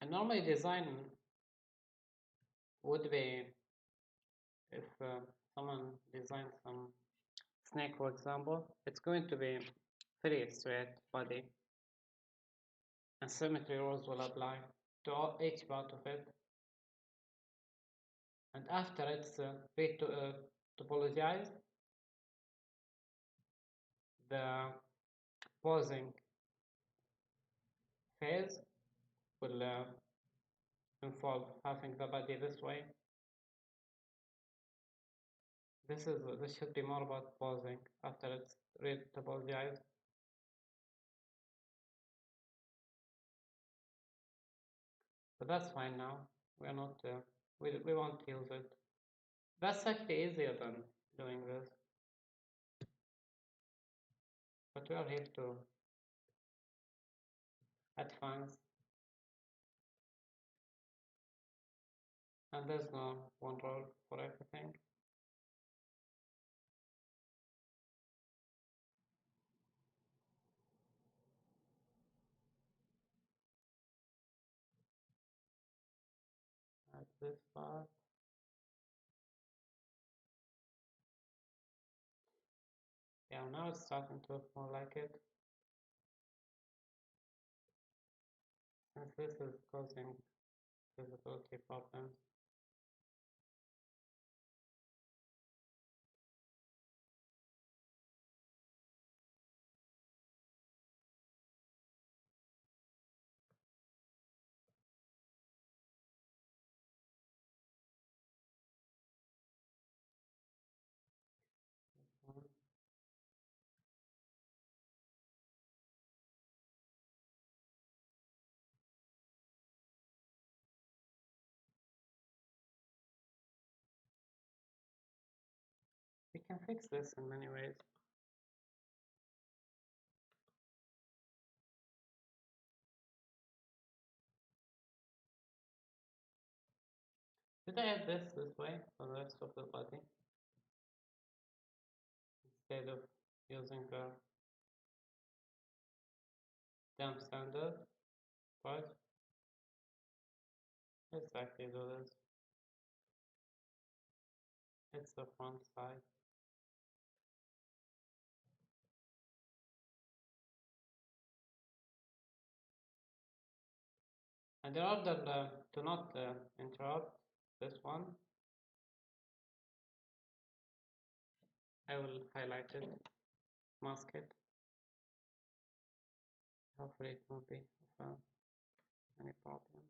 And normally design would be if someone designs some snake, for example, it's going to be pretty straight body, and symmetry rules will apply to each part of it. And after it's topologized, the posing phase will involve having the body this way. This should be more about posing after it's topologized. But that's fine now. We are not we won't use it. That's actually easier than doing this. But we are here to advance, and there's no one role for everything. At this part, yeah, now it's starting to look more like it. Since this is causing visibility problems. We can fix this in many ways. Did I add this way for the rest of the body instead of using the damp standard part? Let's actually do this. It's the front side. And in order to not interrupt this one, I will highlight it, mask it. Hopefully it won't be of any problem.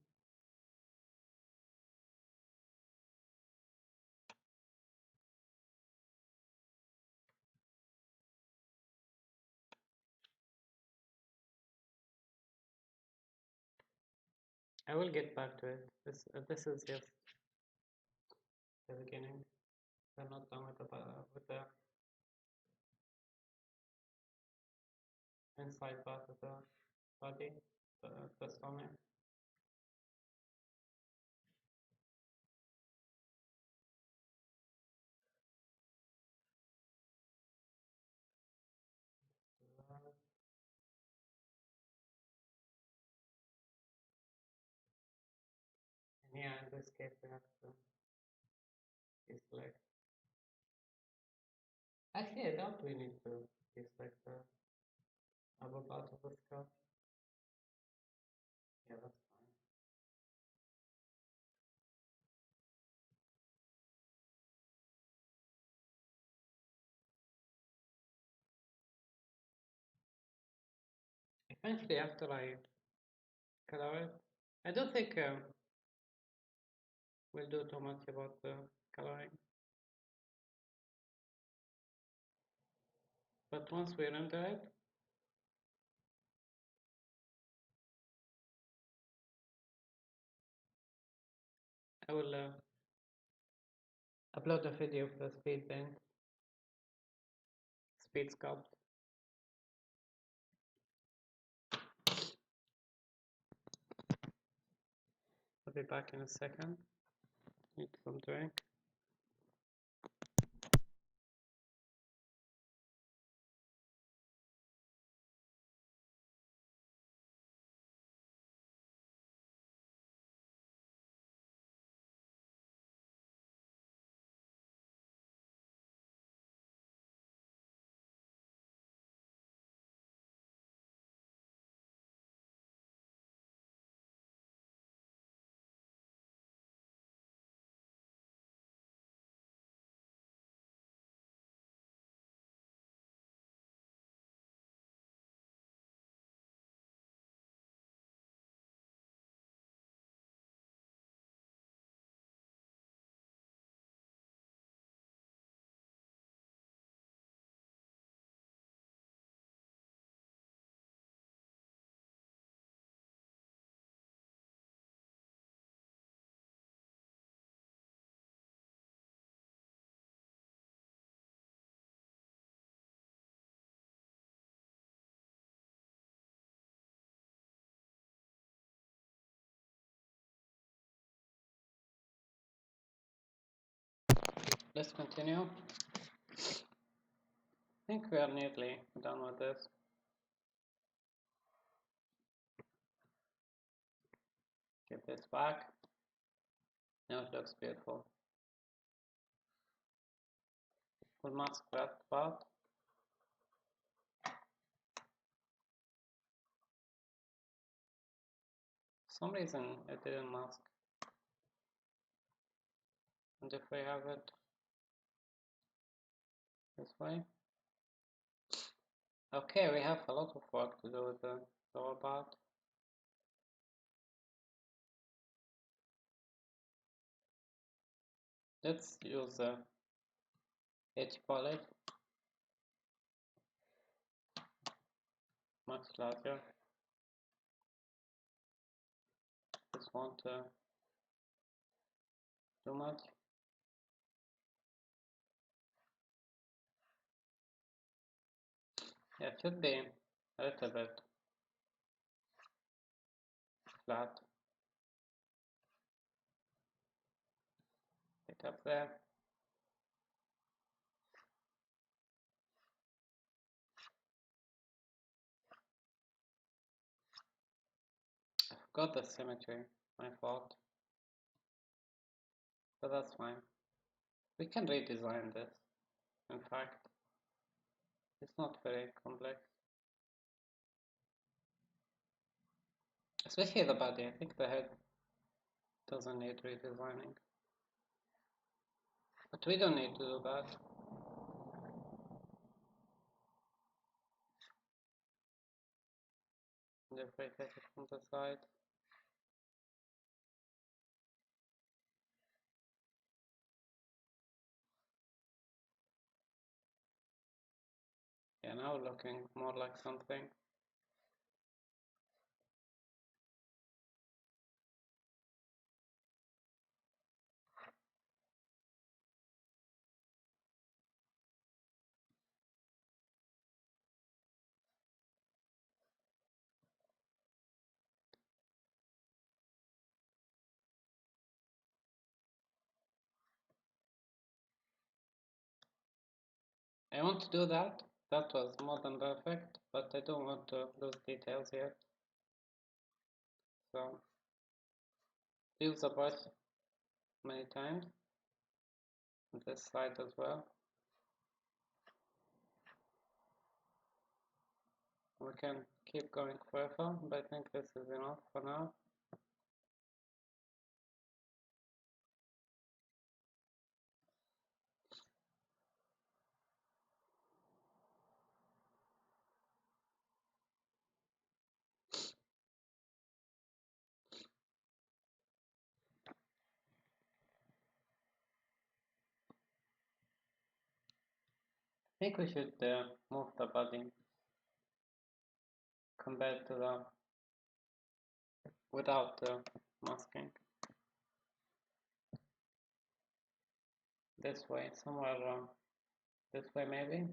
I will get back to it. This is just the beginning. We're not done with the inside part of the body, the stomach. And yeah, in this case we have to deselect. Actually, I doubt we need to deselect the upper part of the skull. Yeah, that's fine. Eventually, after I color it, I don't think we'll do too much about the coloring. But once we render it, I will upload a video of the speed paint, speed sculpt. I'll be back in a second. Need some drink. Let's continue. I think we are nearly done with this. Get this back. Now it looks beautiful. We'll mask that part. For some reason it didn't mask. And if we have it this way. Okay, we have a lot of work to do with the lower part. Let's use the edge palette, much larger. Just want too much. Yeah, it should be a little bit flat. Pick up there. I forgot the symmetry, my fault. But that's fine. We can redesign this, in fact. It's not very complex. Especially the body, I think the head doesn't need redesigning. But we don't need to do that. And if we take it from the side. Yeah, now looking more like something. I want to do that. That was more than perfect, but I don't want to lose details yet. So use the brush many times. On this side as well. We can keep going further, but I think this is enough for now. I think we should move the body compared to the without masking. this way, somewhere around this way maybe.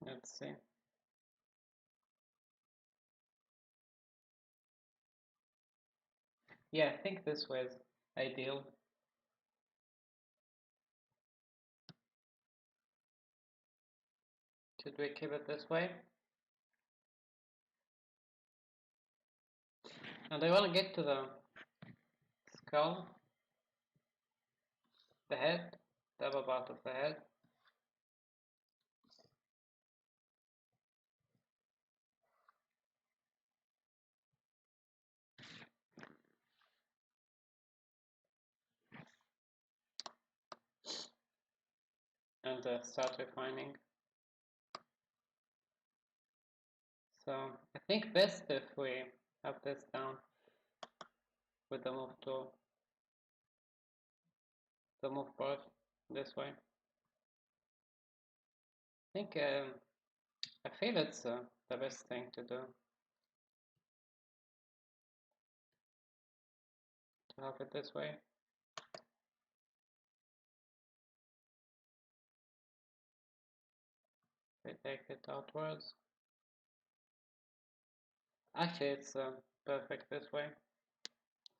Let's see. Yeah, I think this way is ideal. Should we keep it this way? And I want to get to the skull, the head, the upper part of the head. And start refining. So I think best if we have this down with the move tool, the move brush this way. I think I feel it's the best thing to do, to have it this way. We take it outwards. Actually, it's perfect this way.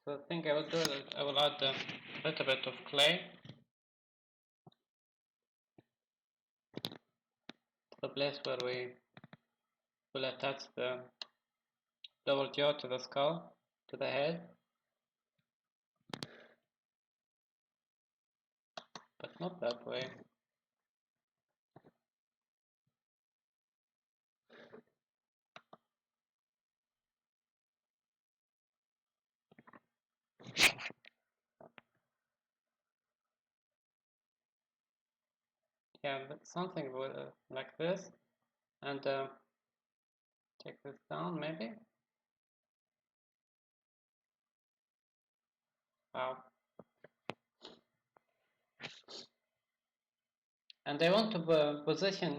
So the thing I will do is I will add a little bit of clay to the place where we will attach the lower jaw to the skull, to the head, but not that way. Yeah, something with, like this, and take this down maybe. Wow. And I want to position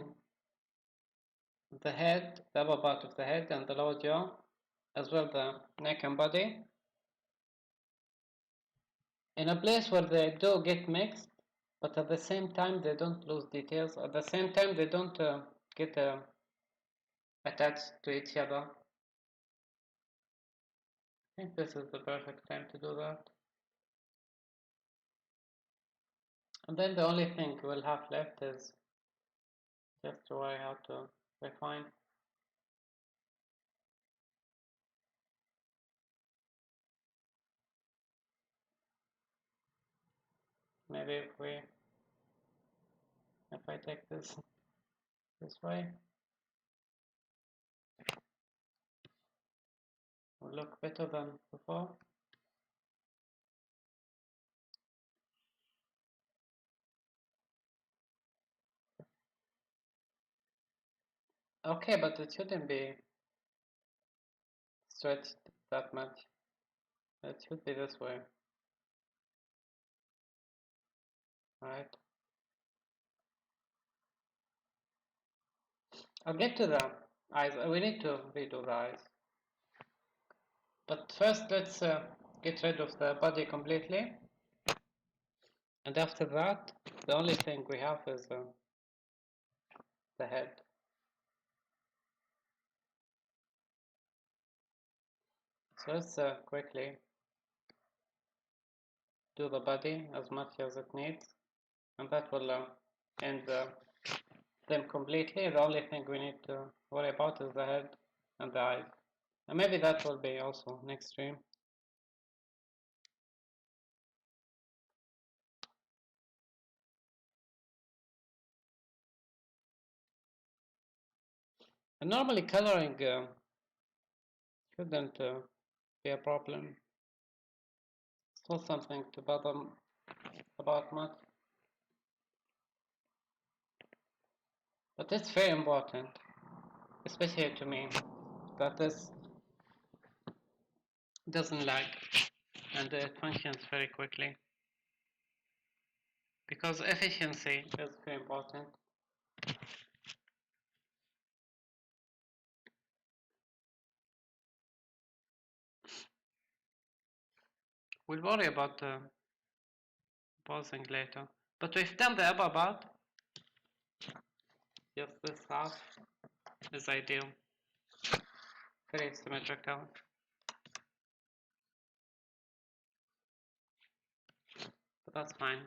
the head, the upper part of the head and the lower jaw, as well the neck and body, in a place where they do get mixed, but at the same time they don't lose details. At the same time they don't get attached to each other. I think this is the perfect time to do that. And then the only thing we'll have left is just to try how to refine. Maybe if I take this way, will look better than before. Okay, but it shouldn't be stretched that much. It should be this way. Right. I'll get to the eyes. We need to redo the eyes. But first, let's get rid of the body completely. And after that, the only thing we have is the head. So let's quickly do the body as much as it needs. And that will end them completely. The only thing we need to worry about is the head and the eyes. And maybe that will be also next stream. And normally coloring shouldn't be a problem. It's not something to bother about much. But it's very important, especially to me, that this doesn't lag and it functions very quickly. Because efficiency is very important. We'll worry about pausing later. But we've done the upper part. Just this half is ideal. Very symmetrical. But that's fine.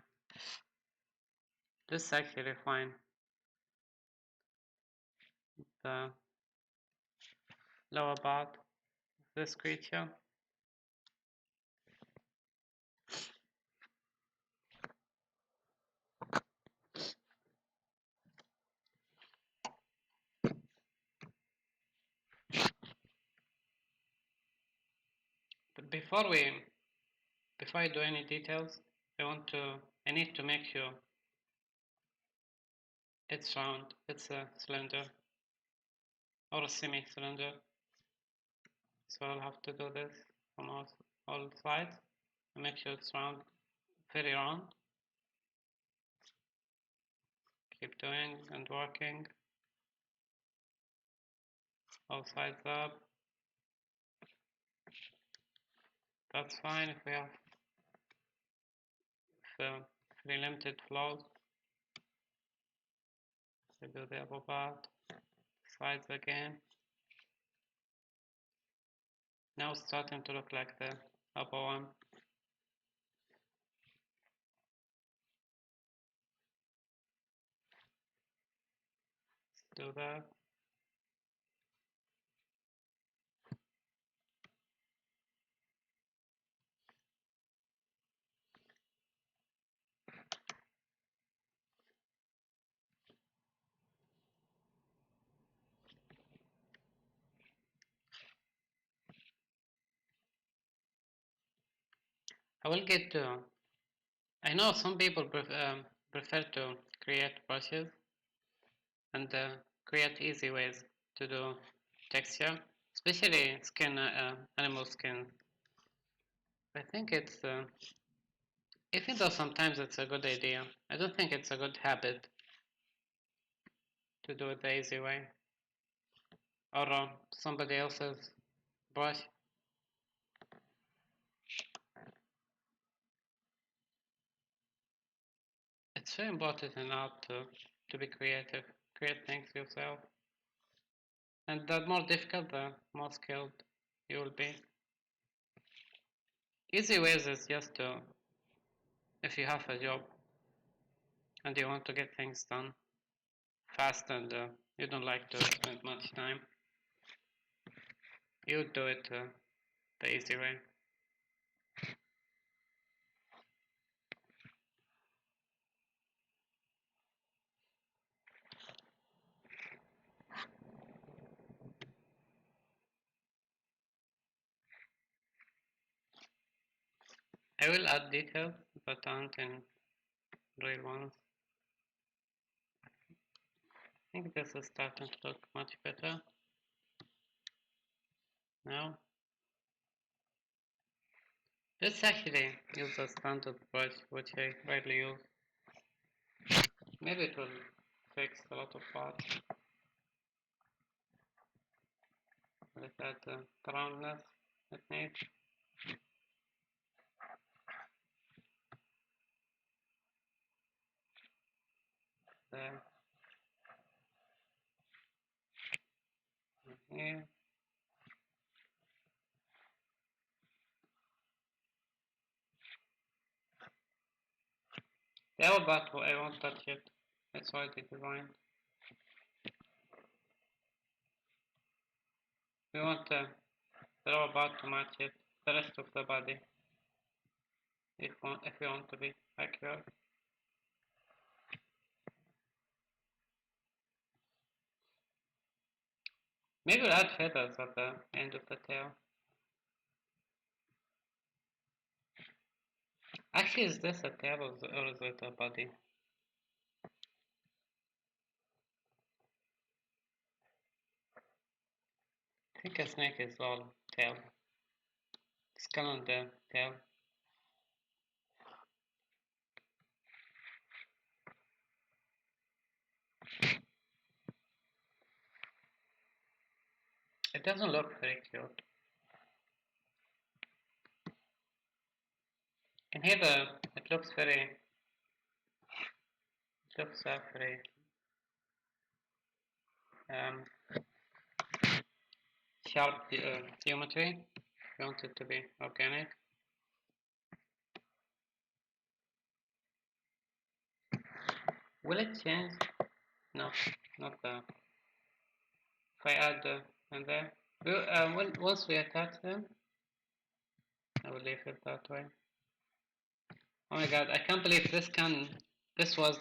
This is actually fine. The lower part of this creature. But before I do any details, I need to make sure it's round, it's a cylinder or a semi-cylinder. So I'll have to do this on all sides and make sure it's round, very round. Keep doing and working. All sides up. That's fine if we have very limited flows. So do the upper part, sides again. Now it's starting to look like the upper one. Let's do that. I will get to. I know some people prefer to create brushes and create easy ways to do texture, especially skin, animal skin. I think it's, even though sometimes it's a good idea, I don't think it's a good habit to do it the easy way or somebody else's brush. It's very important in art to be creative, create things yourself. And the more difficult, the more skilled you will be. Easy ways is just to, if you have a job and you want to get things done fast and you don't like to spend much time, you do it the easy way. I will add details, but aren't in real ones. I think this is starting to look much better now. This actually uses a standard brush, which I rarely use. Maybe it will fix a lot of parts. Let's add the roundness it needs. There. Here. The other part I won't touch it. It's already designed. We want the lower part to match it, the rest of the body, if we want to be accurate. Maybe we'll add feathers at the end of the tail. Actually, is this a tail or is it a body? I think a snake is all tail. Skull on the tail. It doesn't look very cute. And here it looks very um, sharp geometry. We want it to be organic. Will it change? No, not the. If I add in there, once we attach them, I will leave it that way. Oh my god, I can't believe this can. This was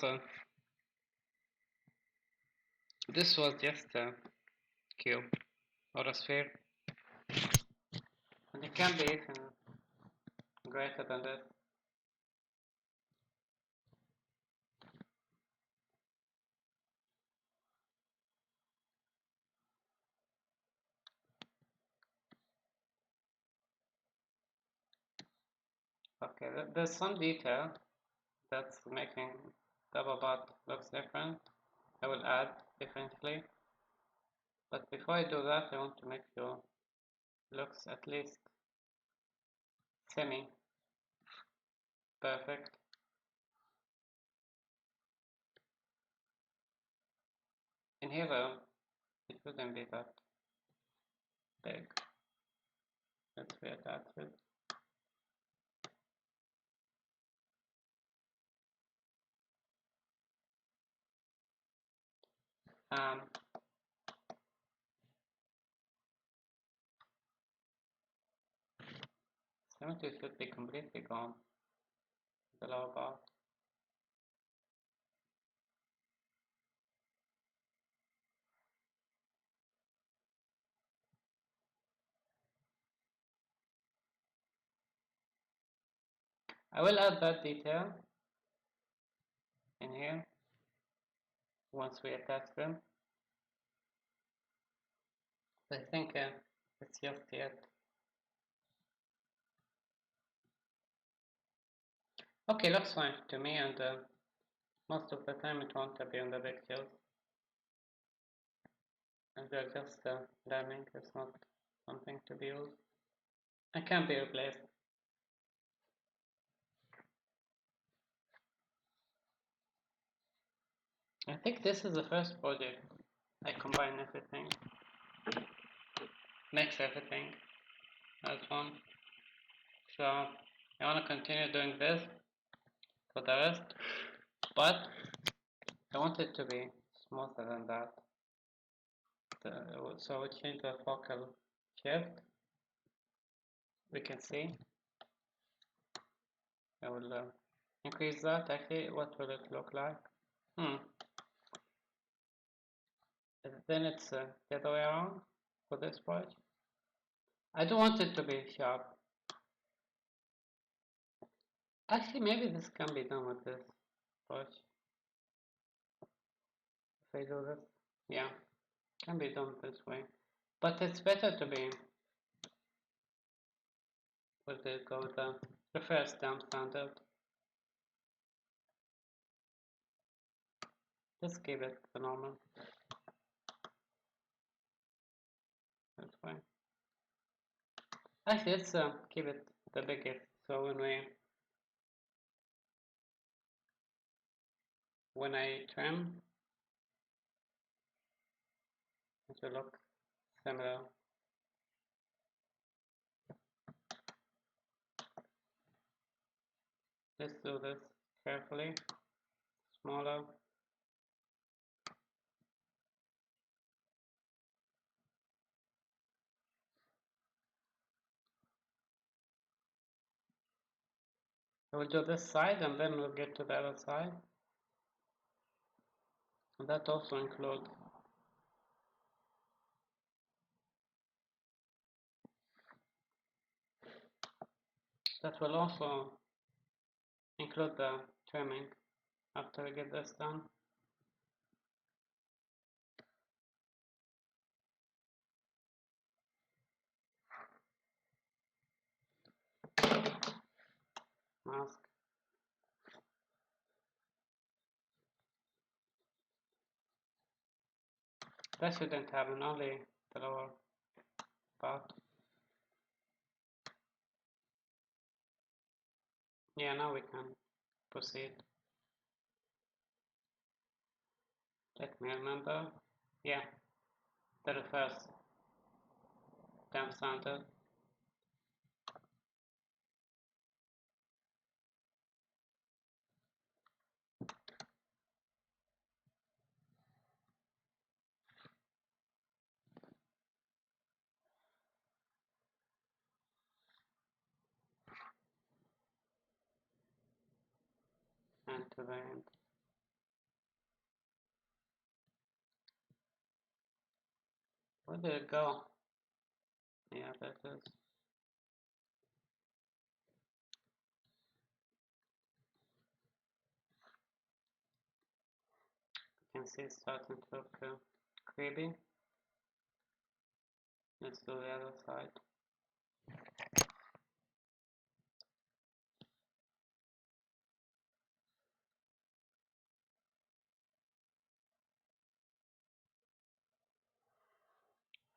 just a cube or a sphere, and it can be even greater than this. Okay, there's some detail that's making double dot looks different. I will add eventually, but before I do that, I want to make sure it looks at least semi perfect. In here, it shouldn't be that big. Let's reattach it. Symmetry should be completely gone. The lower bar. I will add that detail in here once we attach them. I think it's just yet. Okay, looks fine to me, and most of the time it won't appear in the pictures. And we are just learning, it's not something to be used. It can be replaced. I think this is the first project I combine everything, mix everything as one. So I want to continue doing this for the rest, but I want it to be smoother than that. So we change the focal shift. We can see. I will increase that. Actually, what will it look like? Then it's the other way around for this part. I don't want it to be sharp. Actually, maybe this can be done with this brush. If I do this, yeah, can be done this way. But it's better to be with the first stamp standard. Just give it the normal. That's fine. Actually, let's keep it the biggest. So when I trim, it will look similar. Let's do this carefully, smaller. I will do this side and then we'll get to the other side. And that also includes that will also include the trimming after we get this done. Mask. That shouldn't happen, only the lower part. Yeah, now we can proceed. Let me remember. Yeah, 31st time standard. And to the end. Where did it go? Yeah, that is. You can see it's starting to look creepy. Let's do the other side.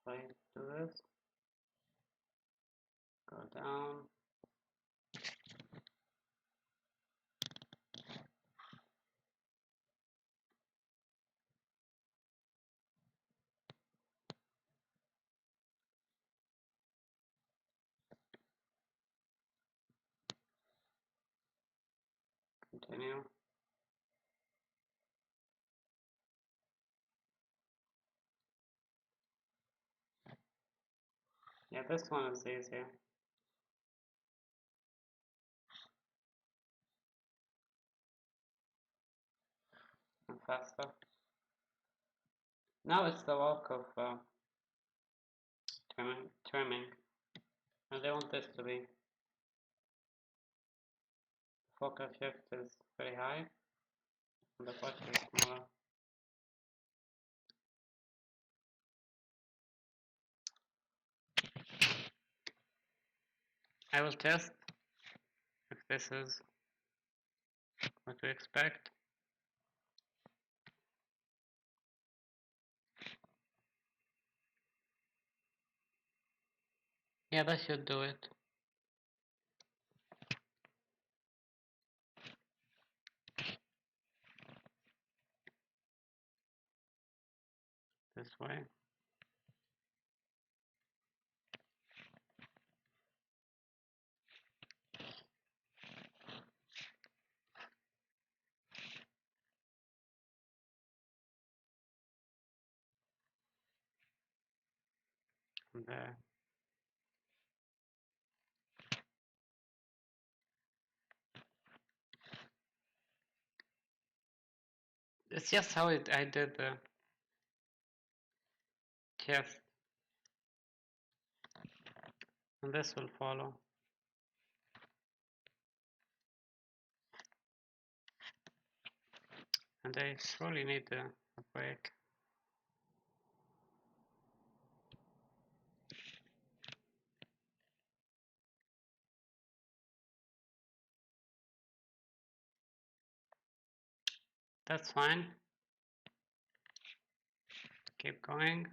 So you do this, go down, continue. Yeah, this one is easier and faster. Now it's the work of trimming. And I want this to be, focal shift is very high, and the brush is smaller. I will test if this is what we expect. Yeah, that should do it. This way. And there. It's just how I did the chest. And this will follow. And I surely need a break. That's fine. Keep going.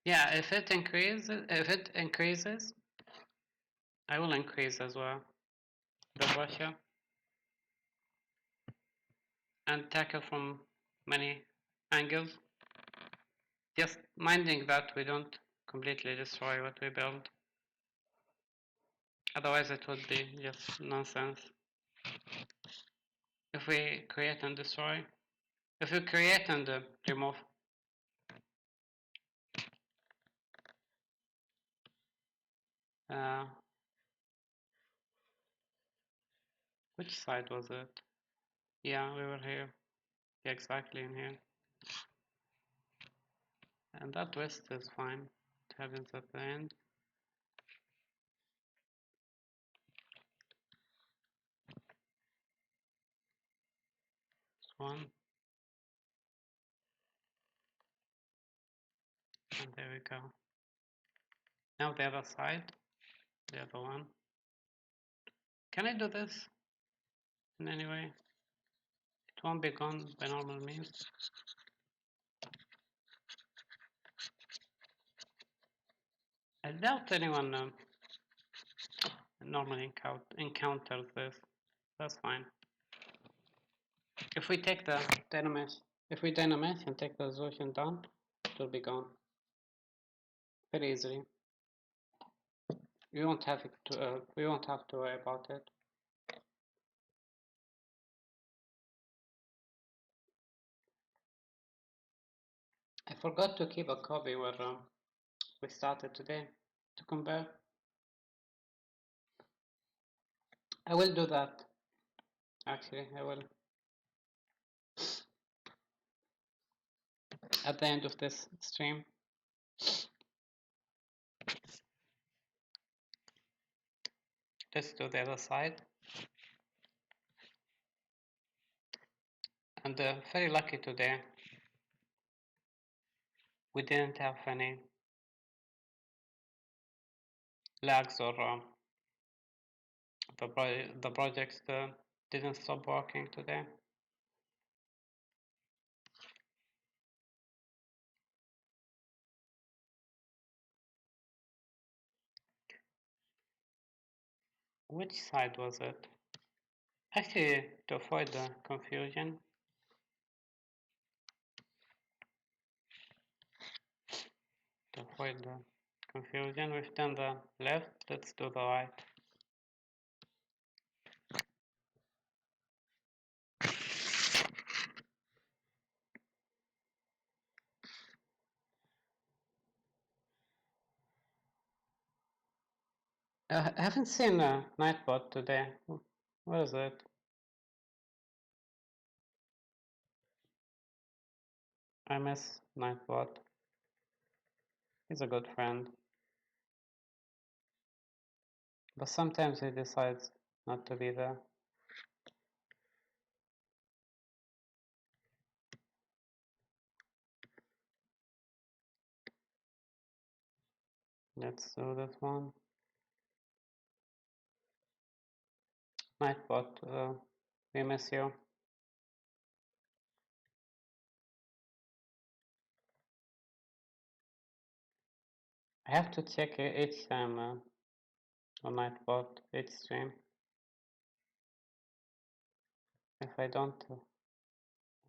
Yeah, if it increases, I will increase as well the brusher and tackle from many angles. Just minding that we don't completely destroy what we build. Otherwise it would be just nonsense. If we create and destroy, if we create and remove, uh, which side was it? Yeah, we were here. Yeah, exactly in here. And that twist is fine. It happens at the end. This one. And there we go. Now the other side. The other one. Can I do this in any way? It won't be gone by normal means. I doubt anyone normally encounters this. That's fine. If we take the dynamesh, if we dynamesh and take the resolution down, it will be gone very easily. We won't have to worry about it. I forgot to keep a copy where we started today to compare. I will do that. Actually, I will at the end of this stream. Let's do the other side. And very lucky today. We didn't have any lags or the projects didn't stop working today. Which side was it? Actually, to avoid the confusion, we've done the left, let's do the right. I haven't seen Nightbot today. Where is it? I miss Nightbot. He's a good friend. But sometimes he decides not to be there. Let's do this one. Nightbot, we miss you. I have to check each time on Nightbot, each stream. If I don't,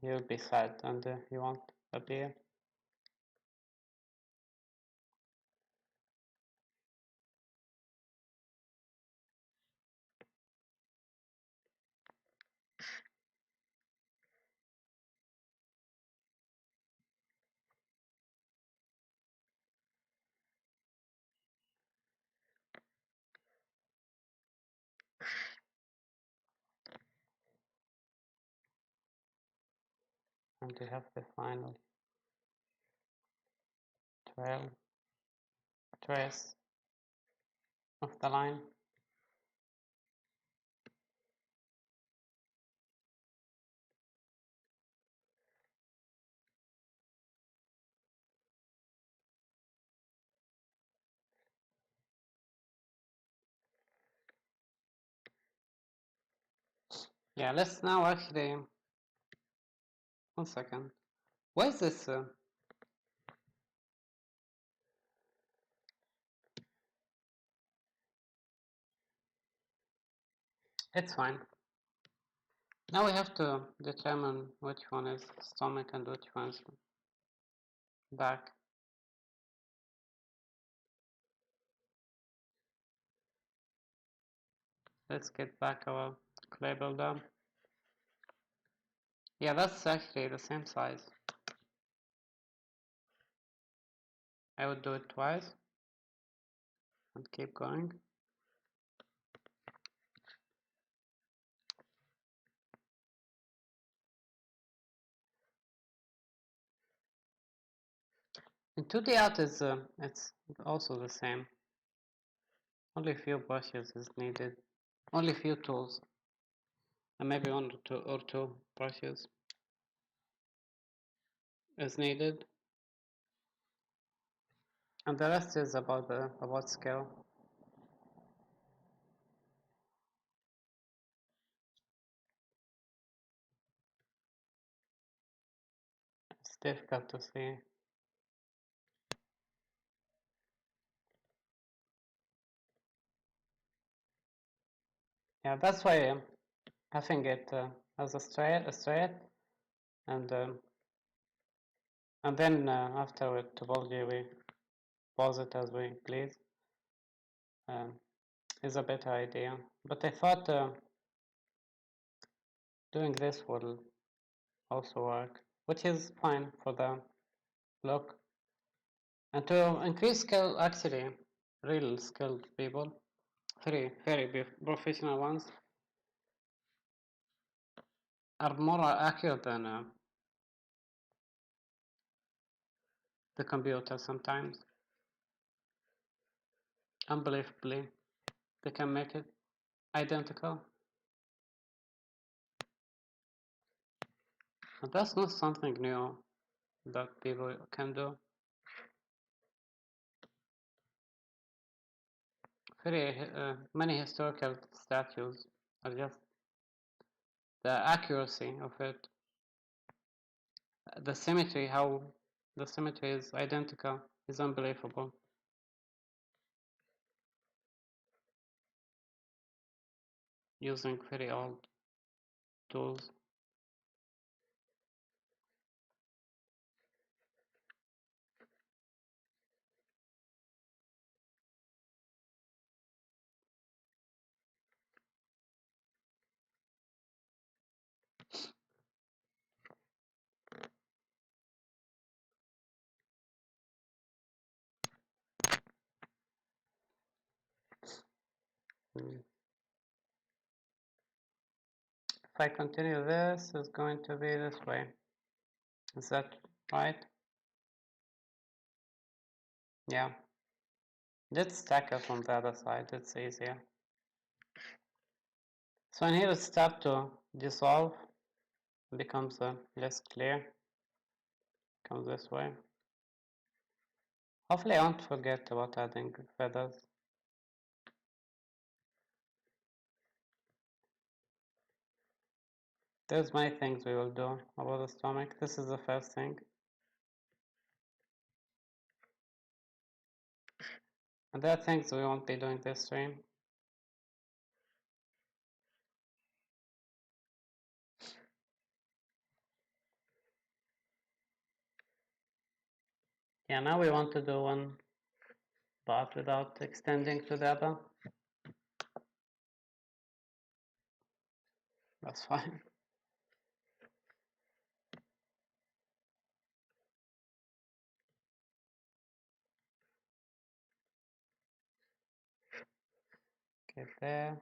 he'll be sad and he won't appear. And we have the final trace of the line. Yeah, let's now actually, 1 second. Why is this? It's fine. Now we have to determine which one is stomach and which one is back. Let's get back our clay builder. Yeah, that's actually the same size. I would do it twice and keep going. In 2D art is it's also the same. Only a few brushes is needed. Only a few tools, and maybe one or two brushes is needed, and the rest is about skill. It's difficult to see. Yeah, that's why having it as a straight, and then after with topology we pose it as we please, um, is a better idea. But I thought doing this will also work, which is fine for the look. And to increase skill, actually, real skilled people, very professional ones, are more accurate than the computer sometimes. Unbelievably, they can make it identical. And that's not something new that people can do. Very many historical statues are just the accuracy of it, the symmetry, how the symmetry is identical, is unbelievable. Using very old tools. Mm. If I continue this, it's going to be this way. Is that right? Yeah. Let's stack it from the other side, it's easier. So in here it's start to dissolve, becomes less clear, comes this way. Hopefully I won't forget about adding feathers. There's many things we will do about the stomach. This is the first thing. And there are things we won't be doing this stream. Yeah, now we want to do one part without extending to the other. That's fine. Okay, there.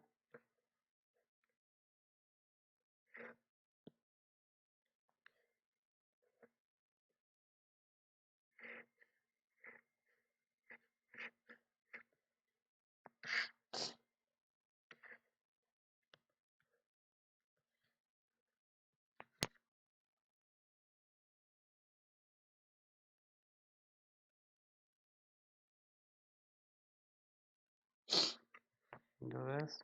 Do this.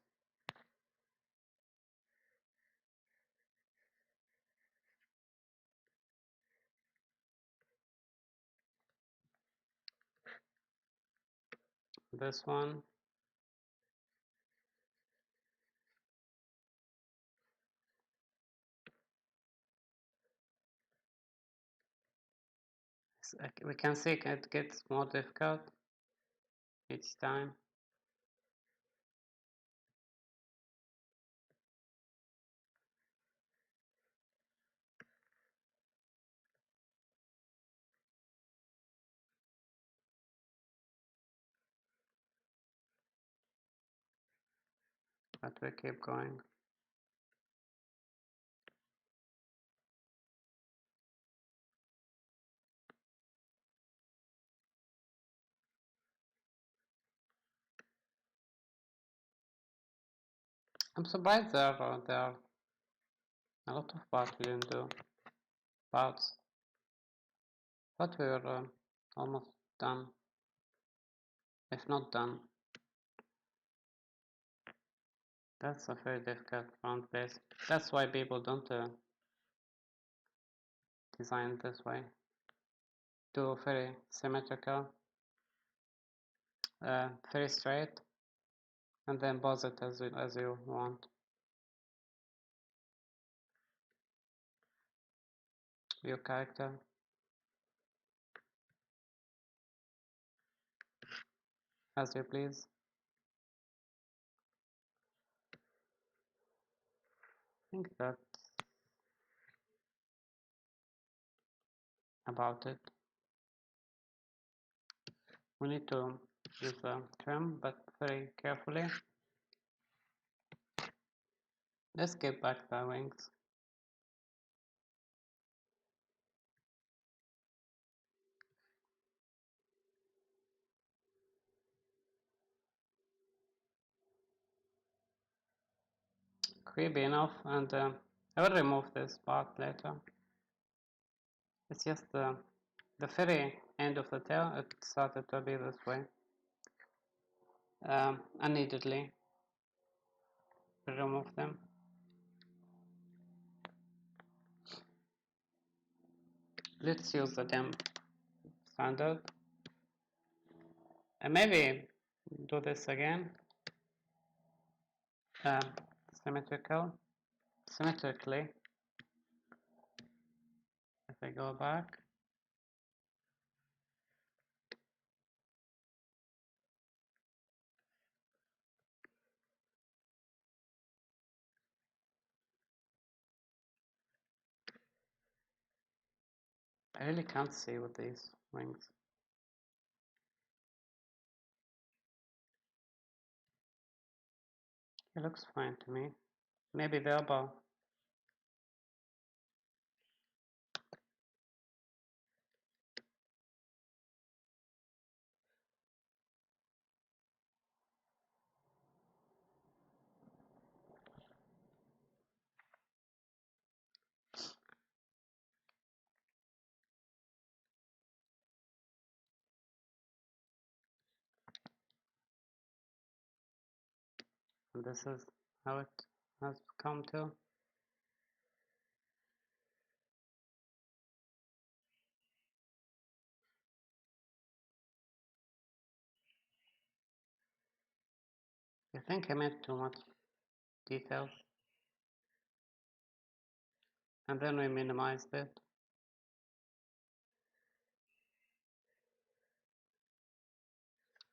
This one. We can see it gets more difficult each time. But we keep going. I'm surprised there are a lot of parts we didn't do. Parts. But we were almost done. If not done. That's a very difficult round base. That's why people don't design this way. Do very symmetrical, very straight. and then pause it as you want. Your character. As you please. I think that's about it. We need to use the trim, but very carefully. Let's get back the wings. Creepy enough, and I will remove this part later. It's just the very end of the tail, it started to be this way. Unneededly remove them. Let's use the temp standard. And maybe do this again. Um, symmetrically. If I go back, I really can't see with these wings. It looks fine to me. Maybe the elbow. And this is how it has come to. I think I made too much details. And then we minimized it.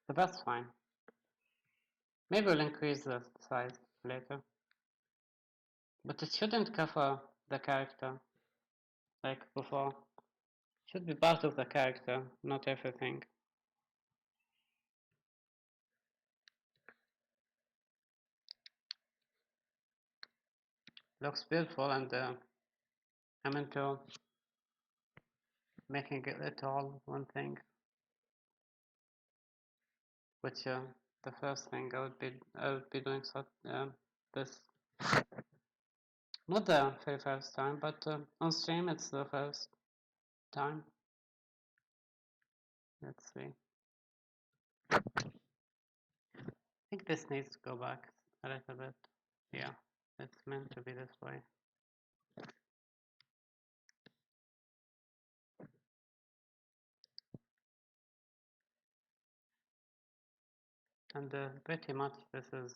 But that's fine. Maybe we'll increase the size later. But it shouldn't cover the character like before. It should be part of the character, not everything. Looks beautiful, and I'm into making it all one thing. Which the first thing I would be doing this. Not the very first time, but on stream it's the first time. Let's see. I think this needs to go back a little bit. Yeah, it's meant to be this way. And pretty much this is,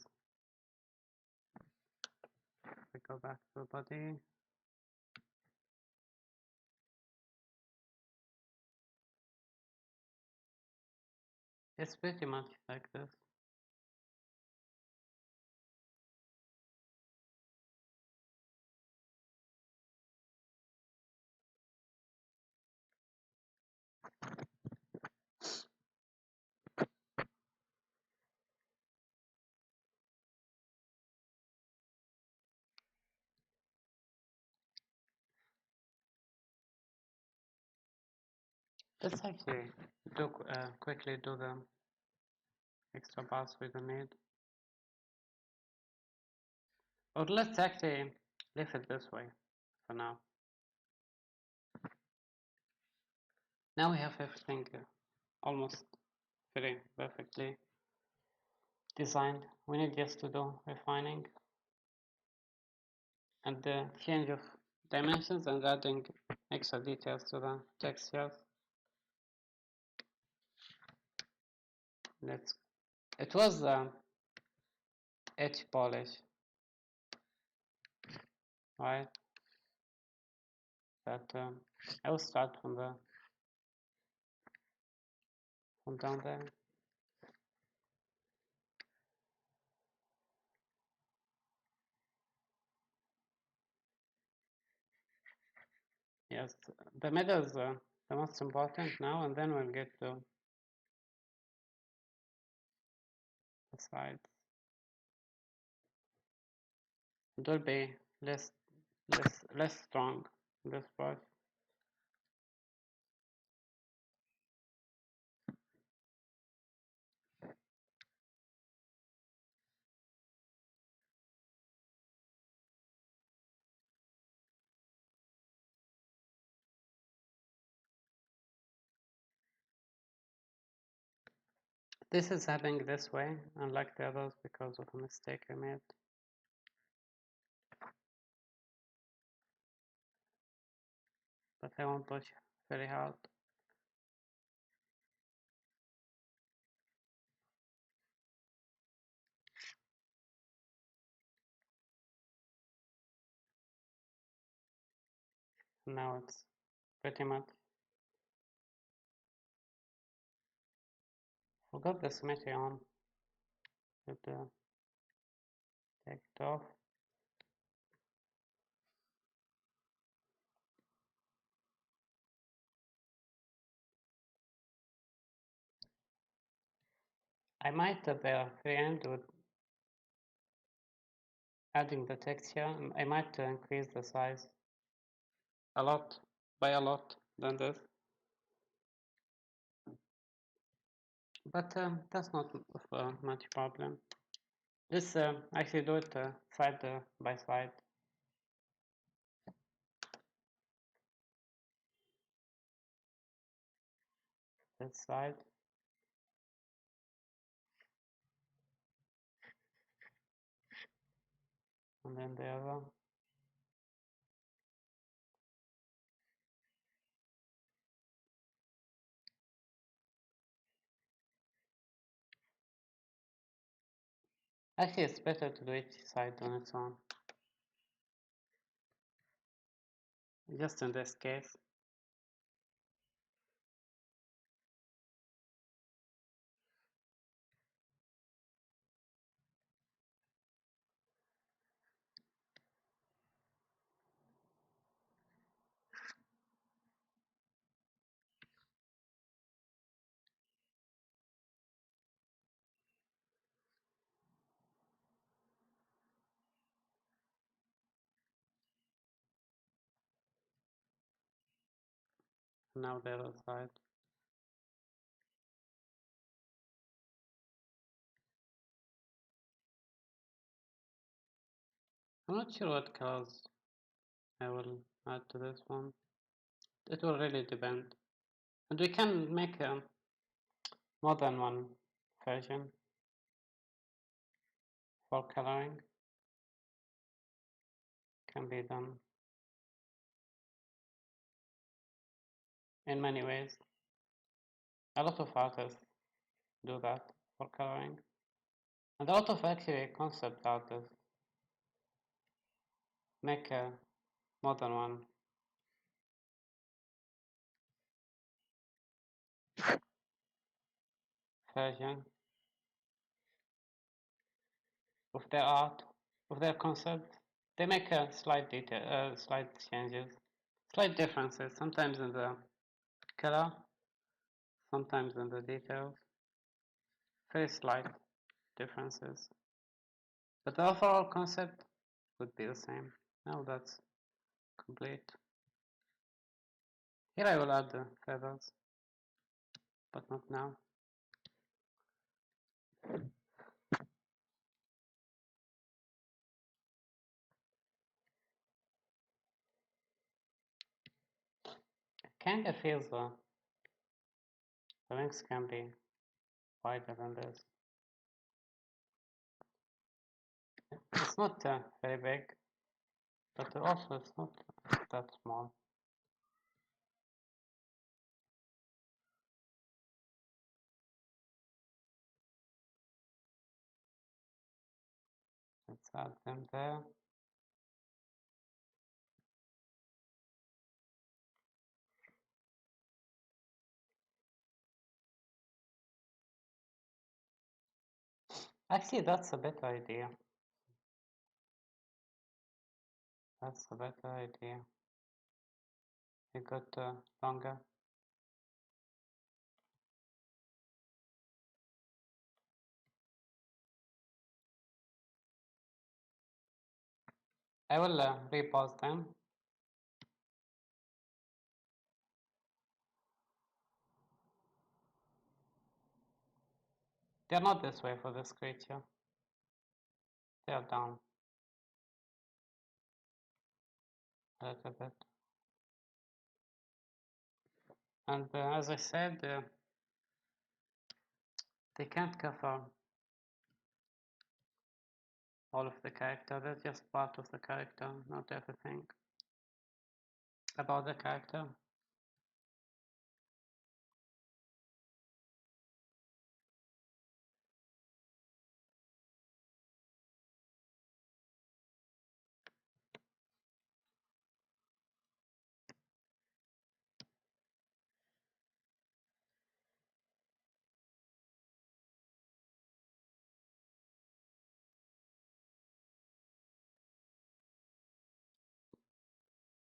we go back to the body. It's pretty much like this. Let's actually quickly do the extra pass we don't need. Or let's actually leave it this way for now. Now we have everything almost very perfectly designed. We need just to do refining and the change of dimensions and adding extra details to the textures. It was edge polish, right? That I will start from down there. Yes, the middle is the most important now, and then we'll get to the sides. It will be less strong, this brush. This is happening this way, unlike the others, because of a mistake I made. But I won't push very hard. Now it's pretty much forgot the symmetry on. With take it off. I might at the very end with adding the texture. I might increase the size a lot, by a lot than this. But that's not much problem. Just actually do it side by side. This side. And then the other. Actually, it's better to do each side on its own. Just in this case. Now the other side. I'm not sure what colors I will add to this one. It will really depend. And we can make more than one version for coloring. Can be done in many ways. A lot of artists do that for coloring. And a lot of actually concept artists make more than one version of their art, of their concept. They make slight changes, slight differences, sometimes in the color, sometimes in the details, very slight differences. But the overall concept would be the same. Now that's complete. Here I will add the feathers, but not now. Kind of feels the wings can be wider than this. It's not very big, but also it's not that small. Let's add them there. Actually, that's a better idea. That's a better idea. You got longer. I will repause them. They're not this way for this creature. They're down a little bit. And as I said, they can't cover all of the character. They're just part of the character, not everything about the character.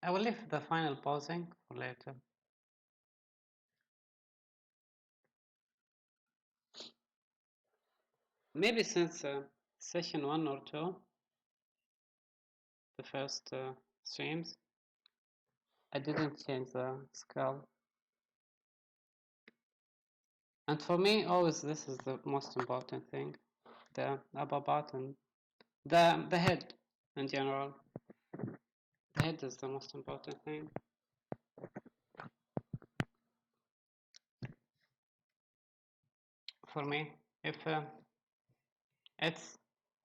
I will leave the final pausing for later. Maybe since session 1 or 2, the first streams, I didn't change the skull. And for me, always this is the most important thing, the upper button, the head in general. The head is the most important thing. For me, if it's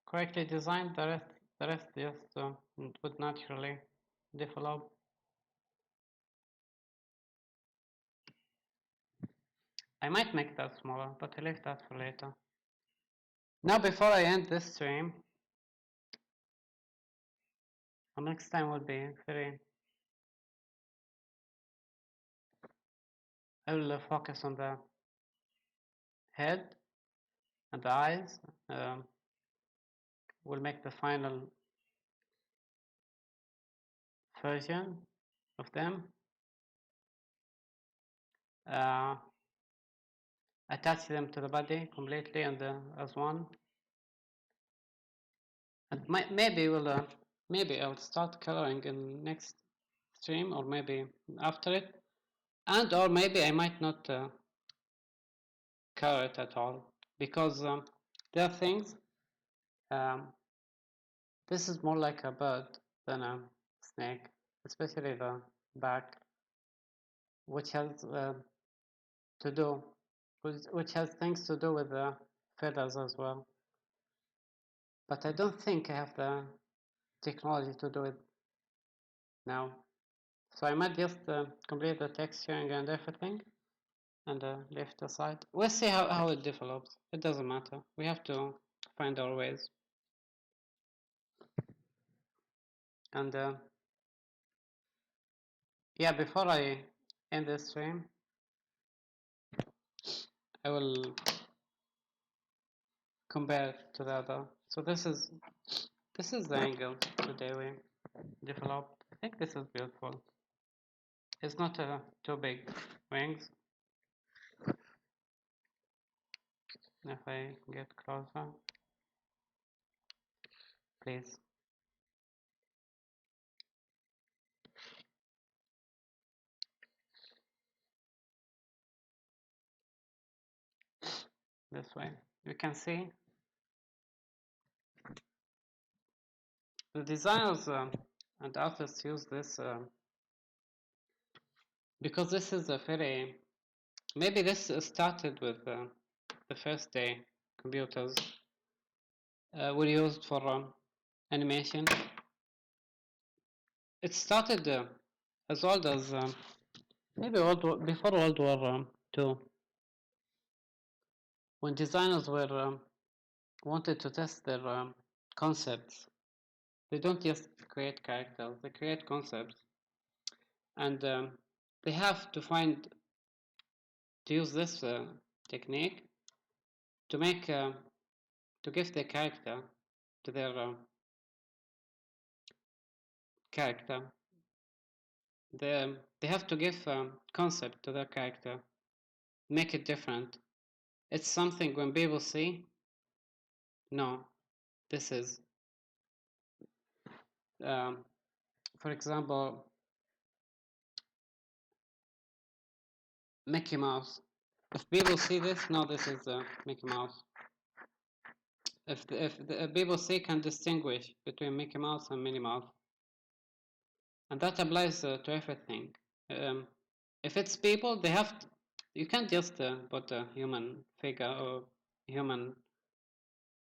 correctly designed, the rest just would naturally develop. I might make that smaller, but I'll leave that for later. Now, before I end this stream, the next time will be I will focus on the head and the eyes. We'll make the final version of them. Attach them to the body completely and as one. And maybe I will start coloring in next stream, or maybe after it, and or maybe I might not color it at all, because there are things. This is more like a bird than a snake, especially the back, which has to do, which has things to do with the feathers as well. But I don't think I have the technology to do it now. So I might just complete the texturing and everything and leave it aside. We'll see how it develops. It doesn't matter. We have to find our ways. And yeah, before I end this stream, I will compare to the other. So this is the angle today we developed. I think this is beautiful. It's not too big wings. If I get closer, please. This way. You can see the designers and artists use this because this is a very, maybe this started with the first day computers were used for animation. It started as old as maybe before World War II, when designers were wanted to test their concepts They don't just create characters, they create concepts. And they have to use this technique to make, to give the character to their character. They have to give concept to their character, make it different. It's something when people see, no, this is, for example, Mickey Mouse. If people see this, no, this is Mickey Mouse. If the people see can distinguish between Mickey Mouse and Minnie Mouse, and that applies to everything. If it's people, they have to, you can't just put a human figure or human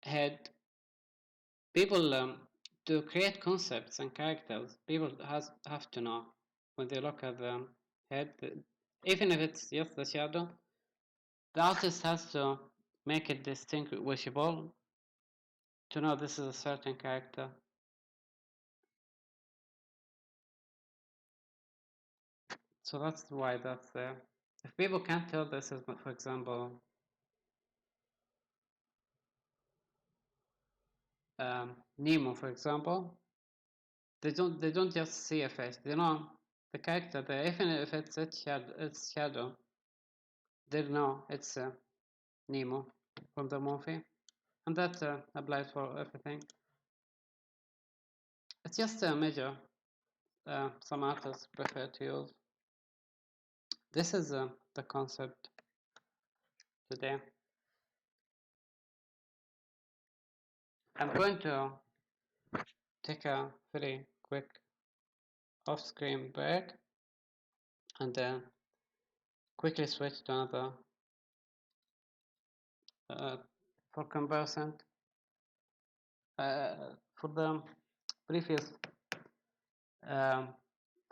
head. People to create concepts and characters, people have to know when they look at the head, even if it's just the shadow, the artist has to make it distinguishable to know this is a certain character. So that's why that's there. If people can't tell this is, for example, Nemo, for example, they don't just see a face. They know the character there, even if it's its shadow. They know it's Nemo from the movie, and that applies for everything. It's just a measure some artists prefer to use. This is the concept today. I'm going to take a very quick off-screen break and quickly switch to another for comparison. For the previous um,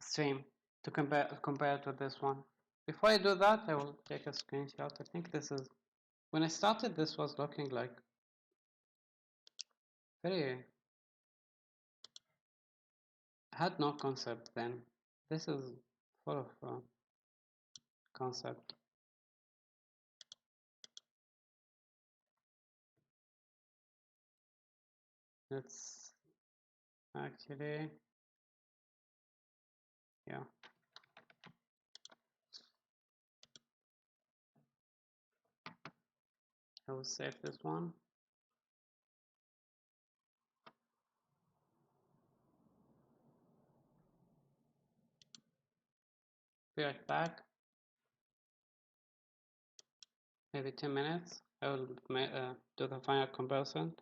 stream to compare to this one. Before I do that, I will take a screenshot. I think this is when I started. This was looking like very had no concept then. This is full of concept. It's actually, yeah. I will save this one. Be right back. Maybe 10 minutes. I will do the final comparison.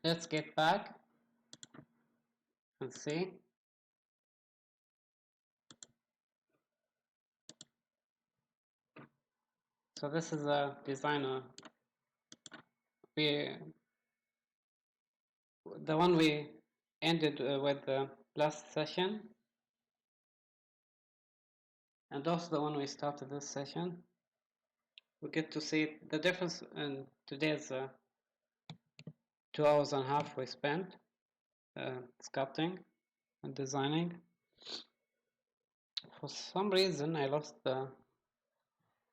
Let's get back and see. So this is a designer. The one we ended with the last session, and also the one we started this session. We get to see the difference in today's 2 hours and a half we spent sculpting and designing. For some reason I lost the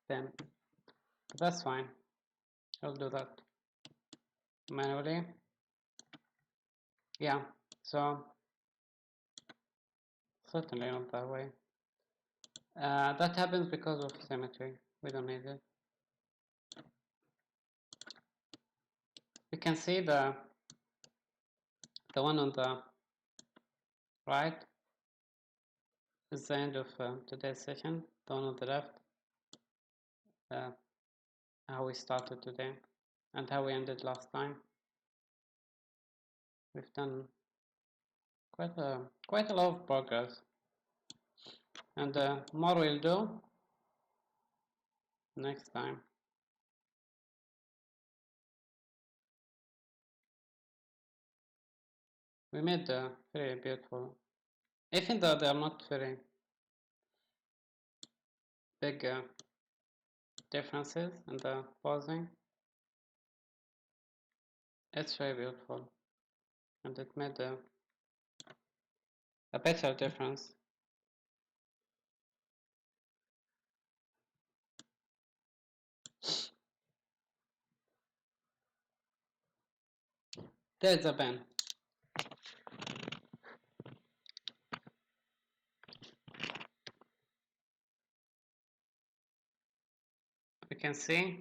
pen. But that's fine. I'll do that manually. Yeah, so certainly not that way. That happens because of symmetry. We don't need it. You can see the one on the right is the end of today's session. The one on the left, how we started today and how we ended last time. We've done quite a lot of progress, and more we'll do next time. We made very beautiful, even though they are not very big differences in the posing. It's very beautiful, and it made a better difference. There's a pen. We can see,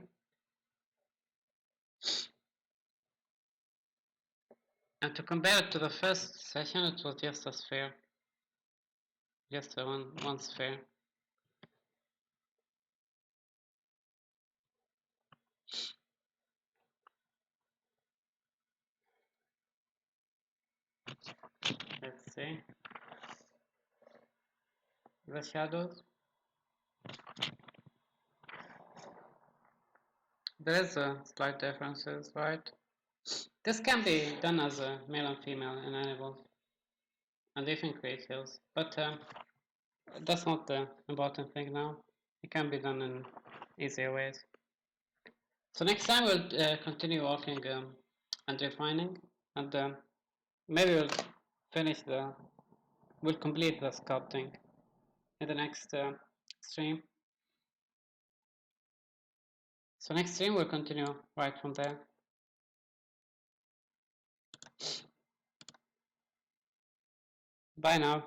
and to compare it to the first session, it was just a sphere, just one sphere. Let's see the shadows. There is a slight differences, right? This can be done as a male and female in animals and even creatures, but that's not the important thing now. It can be done in easier ways. So next time we'll continue working and refining, and maybe we'll complete the sculpting in the next stream. So next stream we'll continue right from there. Bye now.